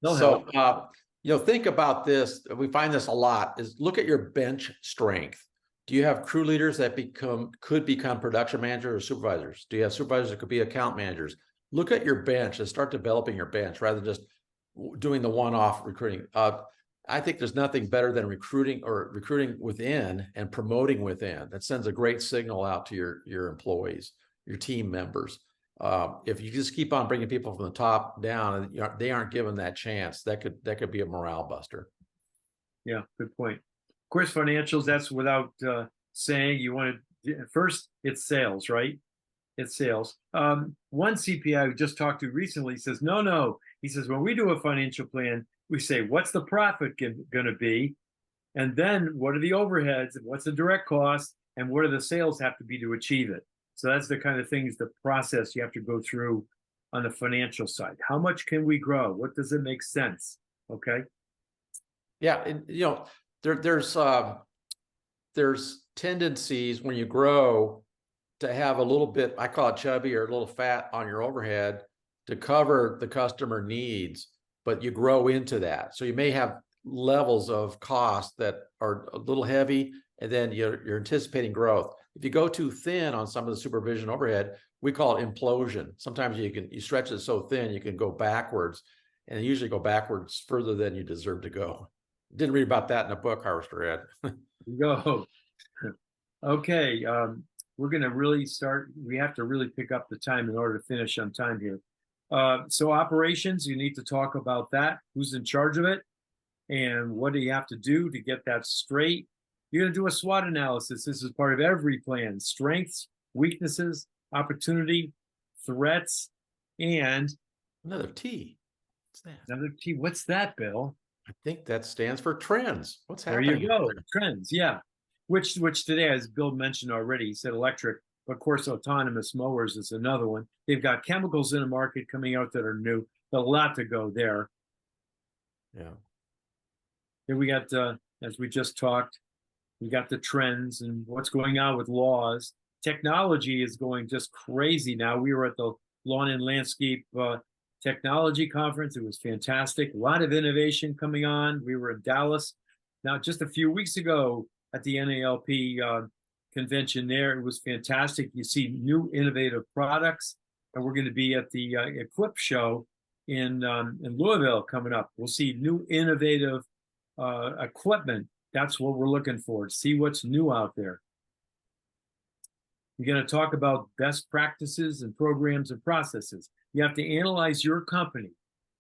They'll So, help. think about this. We find this a lot is look at your bench strength. Do you have crew leaders that could become production managers or supervisors? Do you have supervisors that could be account managers? Look at your bench and start developing your bench rather than just doing the one-off recruiting. I think there's nothing better than recruiting within and promoting within. That sends a great signal out to your employees, your team members. If you just keep on bringing people from the top down, they aren't given that chance. That could be a morale buster. Yeah, good point. Of course, financials, that's without saying. You want to first, it's sales, right? It's sales. One CPI we just talked to recently says, no. He says, when we do a financial plan, we say, what's the profit going to be? And then what are the overheads? And what's the direct cost? And what do the sales have to be to achieve it? So that's the kind of things, the process you have to go through on the financial side. How much can we grow? What does it make sense? Okay. Yeah. And, there's tendencies when you grow to have a little bit, I call it chubby or a little fat on your overhead to cover the customer needs, but you grow into that. So you may have levels of cost that are a little heavy, and then you're anticipating growth. If you go too thin on some of the supervision overhead, we call it implosion. Sometimes you stretch it so thin you can go backwards, and you usually go backwards further than you deserve to go. Didn't read about that in a book, Harvester Ed. Go. Okay. We're going to really start. We have to really pick up the time in order to finish on time here. So operations, you need to talk about that. Who's in charge of it? And what do you have to do to get that straight? You're going to do a SWOT analysis. This is part of every plan. Strengths, weaknesses, opportunity, threats, and another T. What's that? Another T. What's that, Bill? I think that stands for trends. What's happening? There you go. Trends, yeah. Which today, as Bill mentioned already, he said electric, but of course, autonomous mowers is another one. They've got chemicals in the market coming out that are new. A lot to go there. Yeah. Here we got, as we just talked, we got the trends and what's going on with laws. Technology is going just crazy now. We were at the Lawn and Landscape Technology Conference. It was fantastic. A lot of innovation coming on. We were in Dallas now just a few weeks ago at the NALP convention there. It was fantastic. You see new innovative products, and we're going to be at the Equip show in Louisville coming up. We'll see new innovative equipment. That's what we're looking for. See what's new out there. You're going to talk about best practices and programs and processes. You have to analyze your company.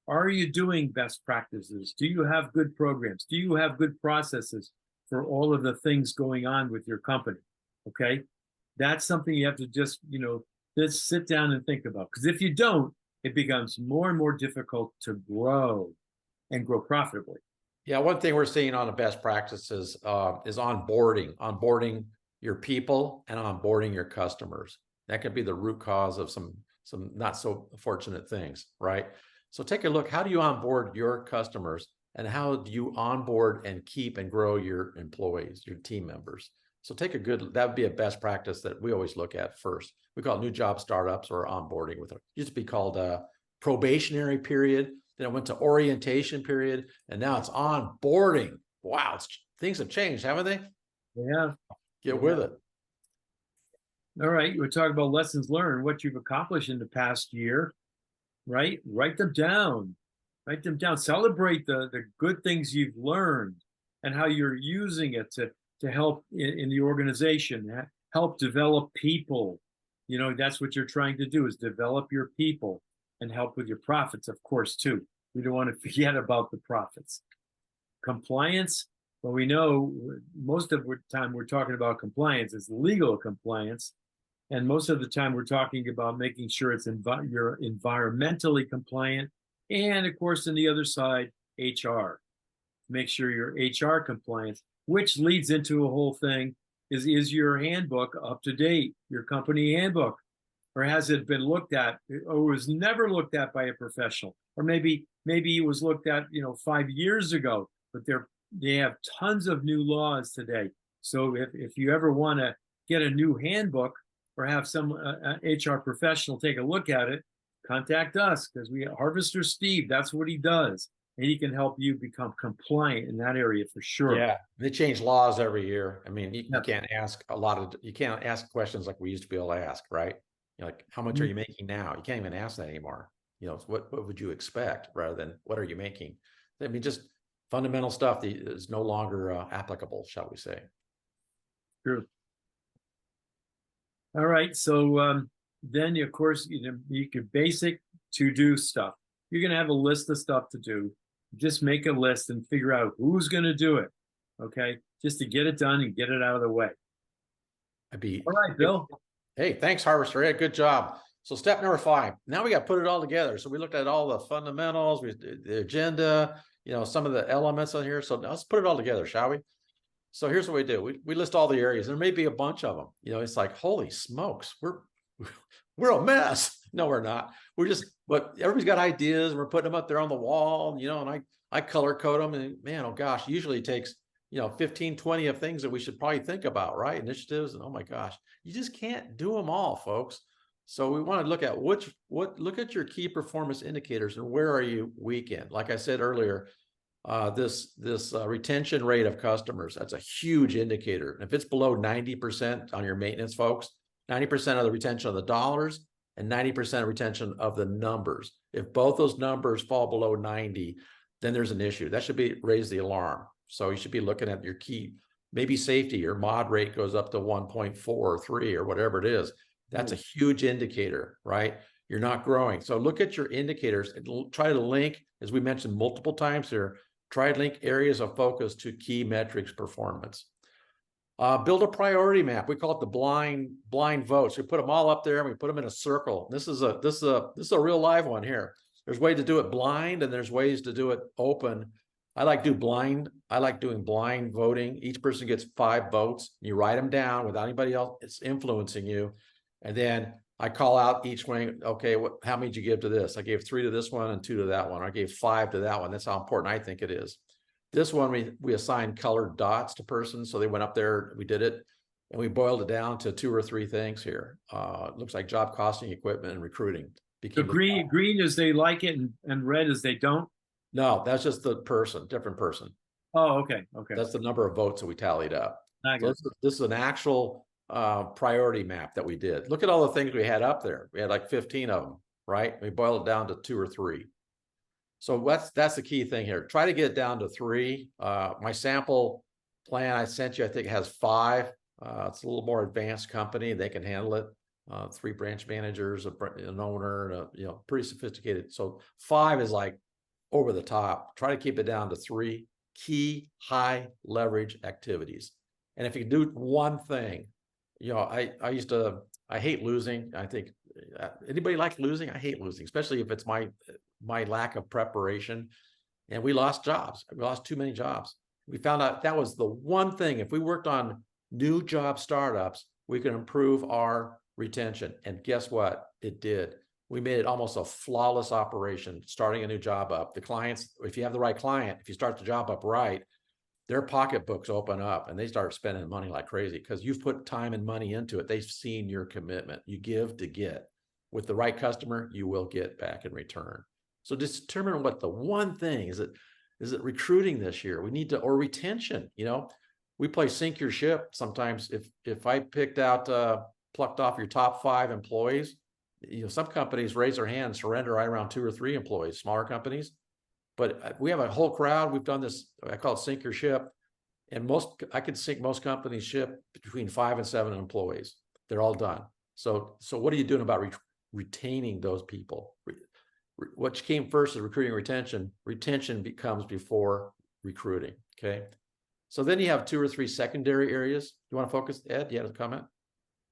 Are you doing best practices? Do you have good programs? Do you have good processes for all of the things going on with your company? Okay. That's something you have to just sit down and think about. Because if you don't, it becomes more and more difficult to grow and grow profitably. Yeah. One thing we're seeing on the best practices is onboarding your people and onboarding your customers. That could be the root cause of some not so fortunate things, right? So take a look. How do you onboard your customers, and how do you onboard and keep and grow your employees, your team members? So that would be a best practice that we always look at first. We call it new job startups or onboarding with it. It used to be called a probationary period. Then it went to orientation period, and now it's onboarding. Wow, things have changed, haven't they? Yeah. Get with it. All right. We're talking about lessons learned, what you've accomplished in the past year, right? Write them down. Write them down. Celebrate the good things you've learned and how you're using it to help in the organization, help develop people. That's what you're trying to do, is develop your people. and help with your profits, of course, too. We don't want to forget about the profits. Compliance, well, we know most of the time we're talking about compliance is legal compliance. And most of the time we're talking about making sure you're environmentally compliant. And of course, on the other side, HR. Make sure you're HR compliant, which leads into a whole thing is your handbook up to date, your company handbook? Or has it been looked at, or was never looked at by a professional? Or maybe it was looked at, 5 years ago, but they have tons of new laws today. So if you ever want to get a new handbook or have some HR professional take a look at it, contact us, because Harvester Steve, that's what he does. And he can help you become compliant in that area for sure. Yeah, they change laws every year. I mean, you Yeah. can't ask you can't ask questions like we used to be able to ask, right? Like, how much are you making now? You can't even ask that anymore. What would you expect rather than what are you making? I mean, just fundamental stuff that is no longer applicable, shall we say. True. All right. So then, of course, you can basic to-do stuff. You're going to have a list of stuff to do. Just make a list and figure out who's going to do it. Okay. Just to get it done and get it out of the way. All right, Bill. Hey, thanks, Harvester. Hey, good job. So step number 5, now we got to put it all together. So we looked at all the fundamentals, the agenda, some of the elements on here. So now let's put it all together, shall we? So here's what we do. We list all the areas. There may be a bunch of them. It's like, holy smokes, we're a mess. No, we're not. But everybody's got ideas. We're putting them up there on the wall, and I color code them. And man, oh gosh, usually it takes, 15, 20 of things that we should probably think about, right? Initiatives. And oh my gosh, you just can't do them all, folks. So we want to look at look at your key performance indicators and where are you weak in? Like I said earlier, this retention rate of customers, that's a huge indicator. And if it's below 90% on your maintenance, folks, 90% of the retention of the dollars and 90% retention of the numbers. If both those numbers fall below 90, then there's an issue. That should raise the alarm. So you should be looking at your key, maybe safety, your mod rate goes up to 1.4 or 3 or whatever it is. That's a huge indicator, right? You're not growing. So look at your indicators and try to link, as we mentioned multiple times here, try to link areas of focus to key metrics performance. Build a priority map. We call it the blind votes. We put them all up there and we put them in a circle. This is a real live one here. There's ways to do it blind and there's ways to do it open. I like doing blind voting. Each person gets 5 votes. You write them down without anybody else influencing you. And then I call out each one. Okay, how many did you give to this? I gave 3 to this one and 2 to that one. I gave 5 to that one. That's how important I think it is. This one, we assigned colored dots to persons. So they went up there, we did it, and we boiled it down to 2 or 3 things here. It looks like job costing, equipment, and recruiting. So green is they like it and red is they don't? No, that's just the person, different person. Oh, okay. That's the number of votes that we tallied up. So this is an actual priority map that we did. Look at all the things we had up there. We had like 15 of them, right? We boiled it down to 2 or 3. So that's the key thing here. Try to get it down to 3. My sample plan I sent you, I think it has 5. It's a little more advanced company. They can handle it. 3 branch managers, an owner, pretty sophisticated. So 5 is like over the top. Try to keep it down to 3 key high leverage activities. And if you do one thing, I hate losing. I think anybody like losing? I hate losing, especially if it's my lack of preparation. And we lost jobs. We lost too many jobs. We found out that was the one thing. If we worked on new job startups, we could improve our retention. And guess what? It did. We made it almost a flawless operation, starting a new job up. The clients, if you have the right client, if you start the job up right, their pocketbooks open up and they start spending money like crazy because you've put time and money into it. They've seen your commitment. You give to get. With the right customer, you will get back in return. So just determine what the one thing is. Is it recruiting this year? We need to, or retention. We play sink your ship. Sometimes if I plucked off your top 5 employees, some companies raise their hand and surrender right around 2 or 3 employees, smaller companies. But we have a whole crowd. We've done this, I call it sink your ship. And I could sink most companies' ship between 5 and 7 employees. They're all done. So what are you doing about retaining those people? what came first is recruiting and retention. Retention comes before recruiting. Okay. So then you have 2 or 3 secondary areas. You want to focus, Ed? You had a comment?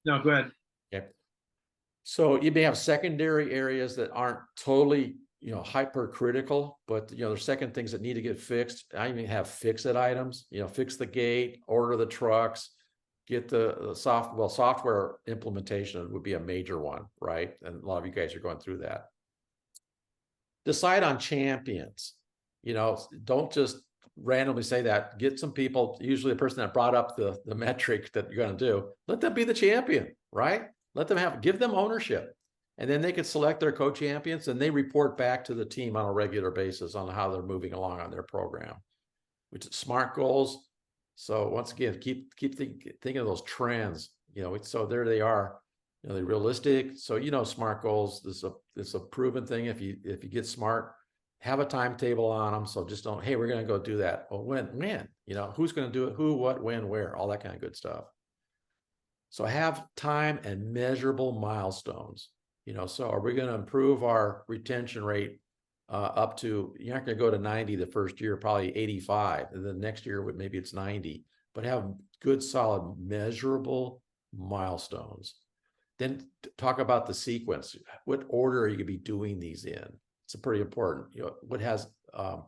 No, go ahead. Okay. So you may have secondary areas that aren't totally, hypercritical, but there's second things that need to get fixed. I even have fix-it items, fix the gate, order the trucks, get the software implementation would be a major one, right? And a lot of you guys are going through that. Decide on champions. Don't just randomly say that. Get some people, usually the person that brought up the metric that you're going to do, let them be the champion, right? Let them give them ownership. And then they could select their co-champions and they report back to the team on a regular basis on how they're moving along on their program, which is SMART goals. So once again, keep thinking of those trends, so there they are, they're realistic. So, SMART goals, this is a proven thing. If you get SMART, have a timetable on them. So just don't, hey, we're going to go do that. Well, when, who's going to do it? Who, what, when, where, all that kind of good stuff. So have time and measurable milestones, so are we going to improve our retention rate up to, you're not going to go to 90 the first year, probably 85, and then next year, maybe it's 90, but have good, solid, measurable milestones. Then talk about the sequence. What order are you going to be doing these in? It's pretty important. What has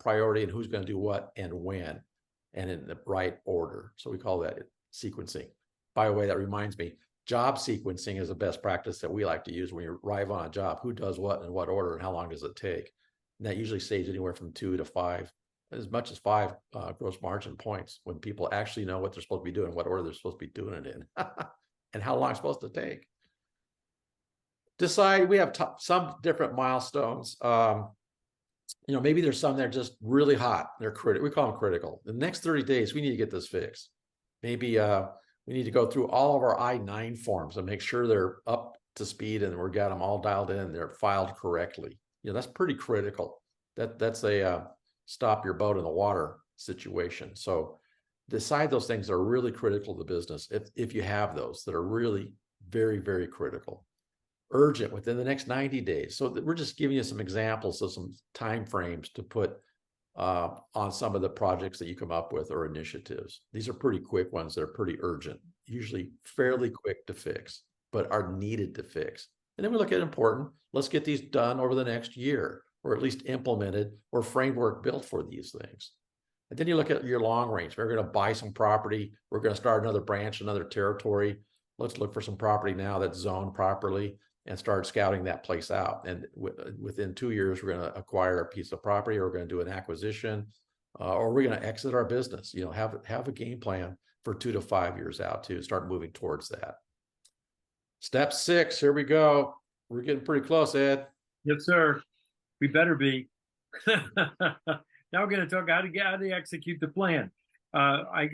priority and who's going to do what and when, and in the right order. So we call that sequencing. By the way, that reminds me, job sequencing is a best practice that we like to use when you arrive on a job. Who does what in what order and how long does it take? And that usually saves anywhere from 2 to 5, as much as 5 gross margin points when people actually know what they're supposed to be doing, what order they're supposed to be doing it in, and how long it's supposed to take. Decide, we have some different milestones. Maybe there's some that are just really hot. They're critical. We call them critical. The next 30 days, we need to get this fixed. Maybe we need to go through all of our I-9 forms and make sure they're up to speed and we've got them all dialed in and they're filed correctly. That's pretty critical. That's a stop your boat in the water situation. So decide those things that are really critical to the business if you have those that are really very, very critical. Urgent within the next 90 days. So we're just giving you some examples of some time frames to put on some of the projects that you come up with or initiatives. These are pretty quick ones that are pretty urgent, usually fairly quick to fix, but are needed to fix. And then we look at important. Let's get these done over the next year, or at least implemented or framework built for these things. And then you look at your long range. We're going to buy some property. We're going to start another branch, another territory. Let's look for some property now that's zoned properly and start scouting that place out. And within 2 years, we're going to acquire a piece of property, or we're going to do an acquisition, or we're going to exit our business. Have a game plan for 2 to 5 years out to start moving towards that. Step 6, here we go. We're getting pretty close, Ed. Yes, sir. We better be. Now we're going to talk how to execute the plan. I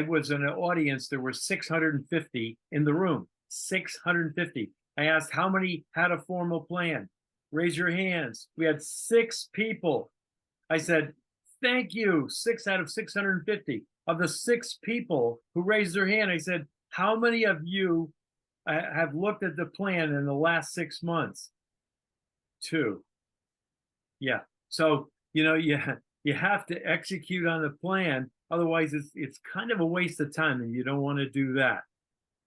was in an audience. There were 650 in the room. 650. I asked how many had a formal plan. Raise your hands. We had 6 people. I said, thank you. 6 out of 650. Of the 6 people who raised their hand, I said, how many of you have looked at the plan in the last 6 months? 2. Yeah. So, you have to execute on the plan. Otherwise, it's kind of a waste of time, and you don't want to do that.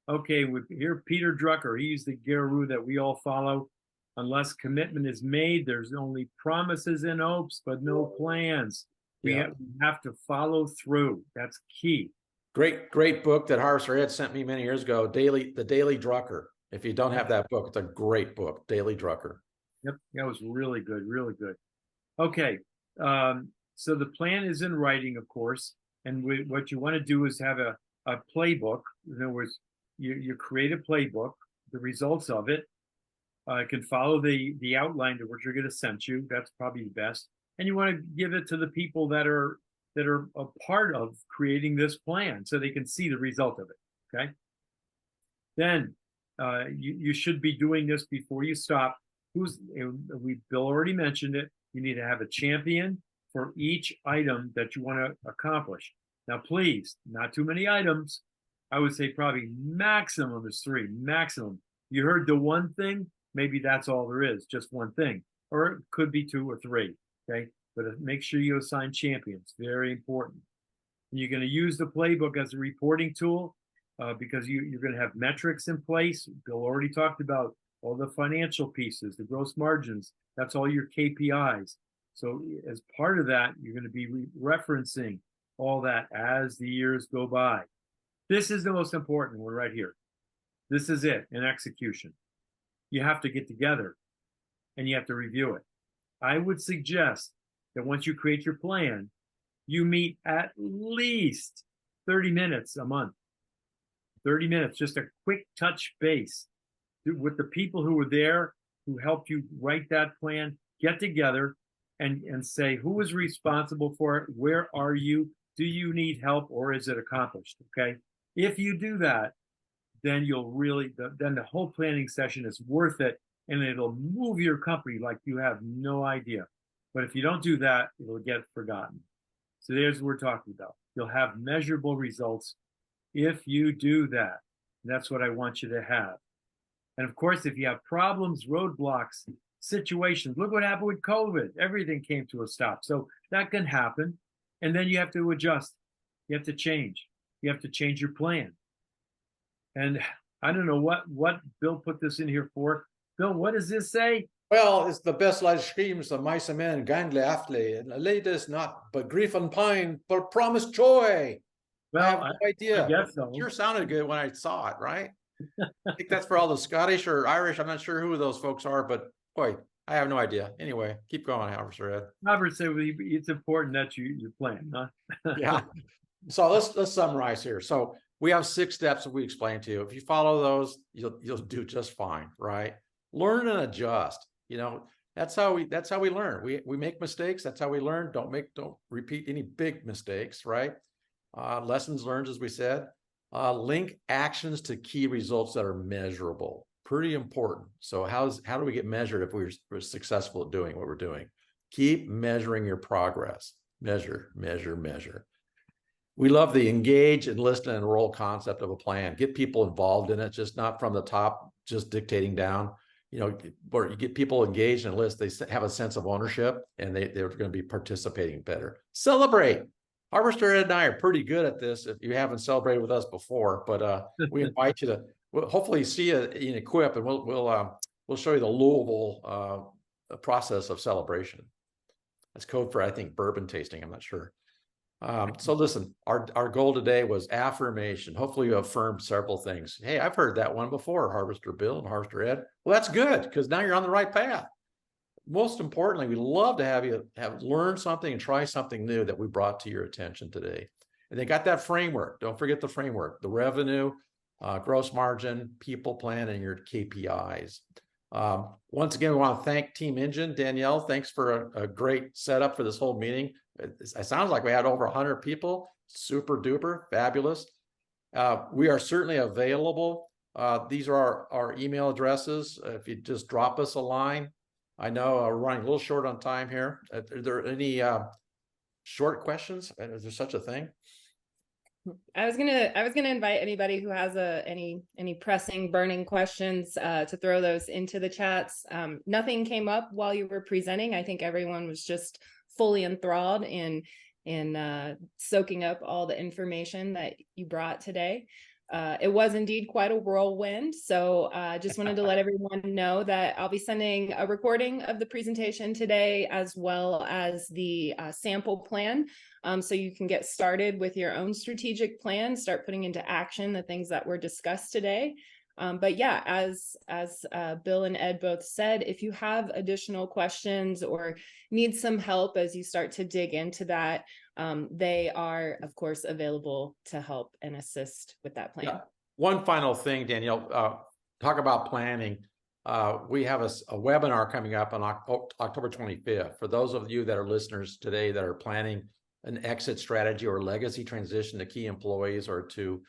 Okay, here Peter Drucker, he's the guru that we all follow. Unless commitment is made, there's only promises and hopes, but no plans. We have to follow through. That's key. Great book that Harvester Ed sent me many years ago, The Daily Drucker. If you don't have that book, it's a great book, Daily Drucker. Yep, that was really good, really good. Okay, so the plan is in writing, of course, and what you want to do is have a playbook. In other words, you create a playbook, the results of it. Can follow the outline of what you're going to send you. That's probably the best. And you want to give it to the people that are a part of creating this plan, so they can see the result of it. Okay. Then you should be doing this before you stop. Bill already mentioned it. You need to have a champion for each item that you want to accomplish. Now, please, not too many items. I would say probably maximum is 3, maximum. You heard the one thing, maybe that's all there is, just one thing. or it could be 2 or 3. Okay, but make sure you assign champions. Very important. You're going to use the playbook as a reporting tool because you're going to have metrics in place. Bill already talked about all the financial pieces, the gross margins. That's all your KPIs. So as part of that, you're going to be referencing all that as the years go by. This is the most important one right here. This is it in execution. You have to get together and you have to review it. I would suggest that once you create your plan, you meet at least 30 minutes a month. 30 minutes, just a quick touch base with the people who were there, who helped you write that plan, get together and say, who is responsible for it? Where are you? Do you need help or is it accomplished? Okay. If you do that, then you'll really, then the whole planning session is worth it and it'll move your company like you have no idea. But if you don't do that, it'll get forgotten. So there's what we're talking about. You'll have measurable results if you do that. That's what I want you to have. And of course, if you have problems, roadblocks, situations, look what happened with COVID. Everything came to a stop. So that can happen. And then you have to adjust. You have to change. You have to change your plan. And I don't know what Bill put this in here for. Bill, what does this say? Well, it's the best life schemes of mice and men, gangly aftly, and latest not but grief and pine, but promised joy. Well, I have no idea. I guess so. It sure sounded good when I saw it, right? I think that's for all the Scottish or Irish. I'm not sure who those folks are, but boy, I have no idea. Anyway, keep going, Officer Ed. Robert said it's important that you plan, huh? Yeah. So let's summarize here. So we have 6 steps that we explained to you. If you follow those, you'll do just fine, right? Learn and adjust. You know, that's how we learn. We make mistakes. That's how we learn. Don't repeat any big mistakes, right? Lessons learned, as we said. Link actions to key results that are measurable. Pretty important. So how do we get measured if we're successful at doing what we're doing? Keep measuring your progress. Measure, measure, measure. We love the engage, enlist, and enroll concept of a plan. Get people involved in it, just not from the top, just dictating down. You know, where you get people engaged and enlist, they have a sense of ownership and they're going to be participating better. Celebrate. Harvester Ed and I are pretty good at this if you haven't celebrated with us before, but we invite you to hopefully see you in Equip, and we'll show you the Louisville process of celebration. That's code for, I think, bourbon tasting. I'm not sure. So listen, our goal today was affirmation. Hopefully you affirmed several things. Hey, I've heard that one before, Harvester Bill and Harvester Ed. Well, that's good because now you're on the right path. Most importantly, we love to have you learned something and try something new that we brought to your attention today. And they got that framework. Don't forget the framework, the revenue, gross margin, people plan, and your KPIs. Once again, we want to thank Team Engine. Danielle, thanks for a great setup for this whole meeting. It sounds like we had over 100 people. Super duper, fabulous. We are certainly available. These are our email addresses. If you just drop us a line. I know we're running a little short on time here. Are there any short questions? Is there such a thing? I was gonna invite anybody who has any pressing, burning questions to throw those into the chats. Nothing came up while you were presenting. I think everyone was just fully enthralled in soaking up all the information that you brought today. It was indeed quite a whirlwind. So just wanted to let everyone know that I'll be sending a recording of the presentation today, as well as the sample plan. So you can get started with your own strategic plan, start putting into action the things that were discussed today. But yeah, as Bill and Ed both said, if you have additional questions or need some help as you start to dig into that, they are, of course, available to help and assist with that plan. Yeah. One final thing, Danielle, talk about planning. We have a webinar coming up on October 25th. For those of you that are listeners today that are planning an exit strategy or legacy transition to key employees or to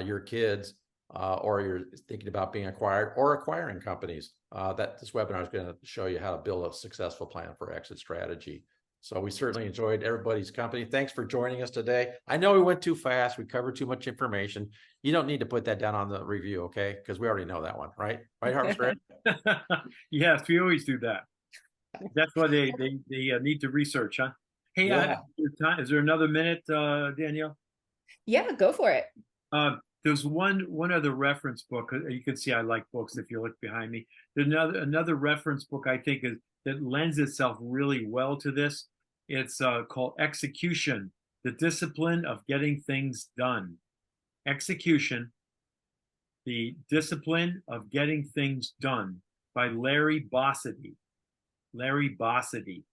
your kids, or you're thinking about being acquired or acquiring companies, that this webinar is going to show you how to build a successful plan for exit strategy. So we certainly enjoyed everybody's company. Thanks for joining us today. I know we went too fast. We covered too much information. You don't need to put that down on the review, okay? Because we already know that one, right? Right, Harvester? Yes, we always do that. That's why they need to research, huh? Hey, Yeah. is there another minute, Danielle? Yeah, go for it. There's one other reference book. You can see I like books if you look behind me. There's another reference book I think that lends itself really well to this. It's called Execution: The Discipline of Getting Things Done. Execution: The Discipline of Getting Things Done by Larry Bossidy. Larry Bossidy.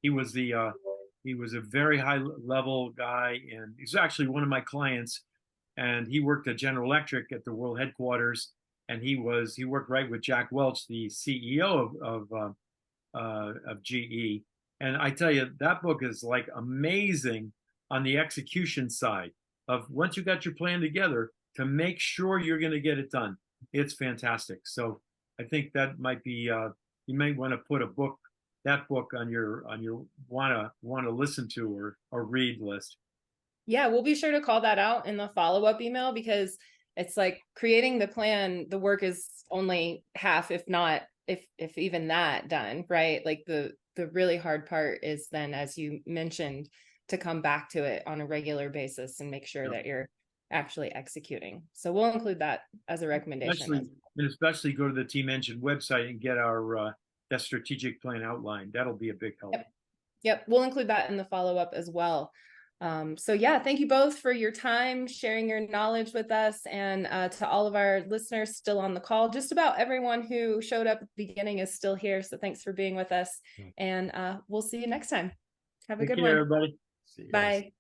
He was a very high level guy, and he's actually one of my clients. And he worked at General Electric at the world headquarters, and he worked right with Jack Welch, the CEO of GE. And I tell you, that book is like amazing on the execution side of once you got your plan together to make sure you're going to get it done. It's fantastic. So I think that might be you might want to put that book on your want to listen to or read list. Yeah, we'll be sure to call that out in the follow-up email, because it's like creating the plan, the work is only half, if not, if even that done, right? Like the really hard part is then, as you mentioned, to come back to it on a regular basis and make sure that you're actually executing. So we'll include that as a recommendation. Especially go to the Team Engine website and get our that strategic plan outlined. That'll be a big help. Yep, we'll include that in the follow-up as well. So yeah, thank you both for your time, sharing your knowledge with us, and to all of our listeners still on the call. Just about everyone who showed up at the beginning is still here, so thanks for being with us, and we'll see you next time. Have a good one. Everybody. See you guys. Bye.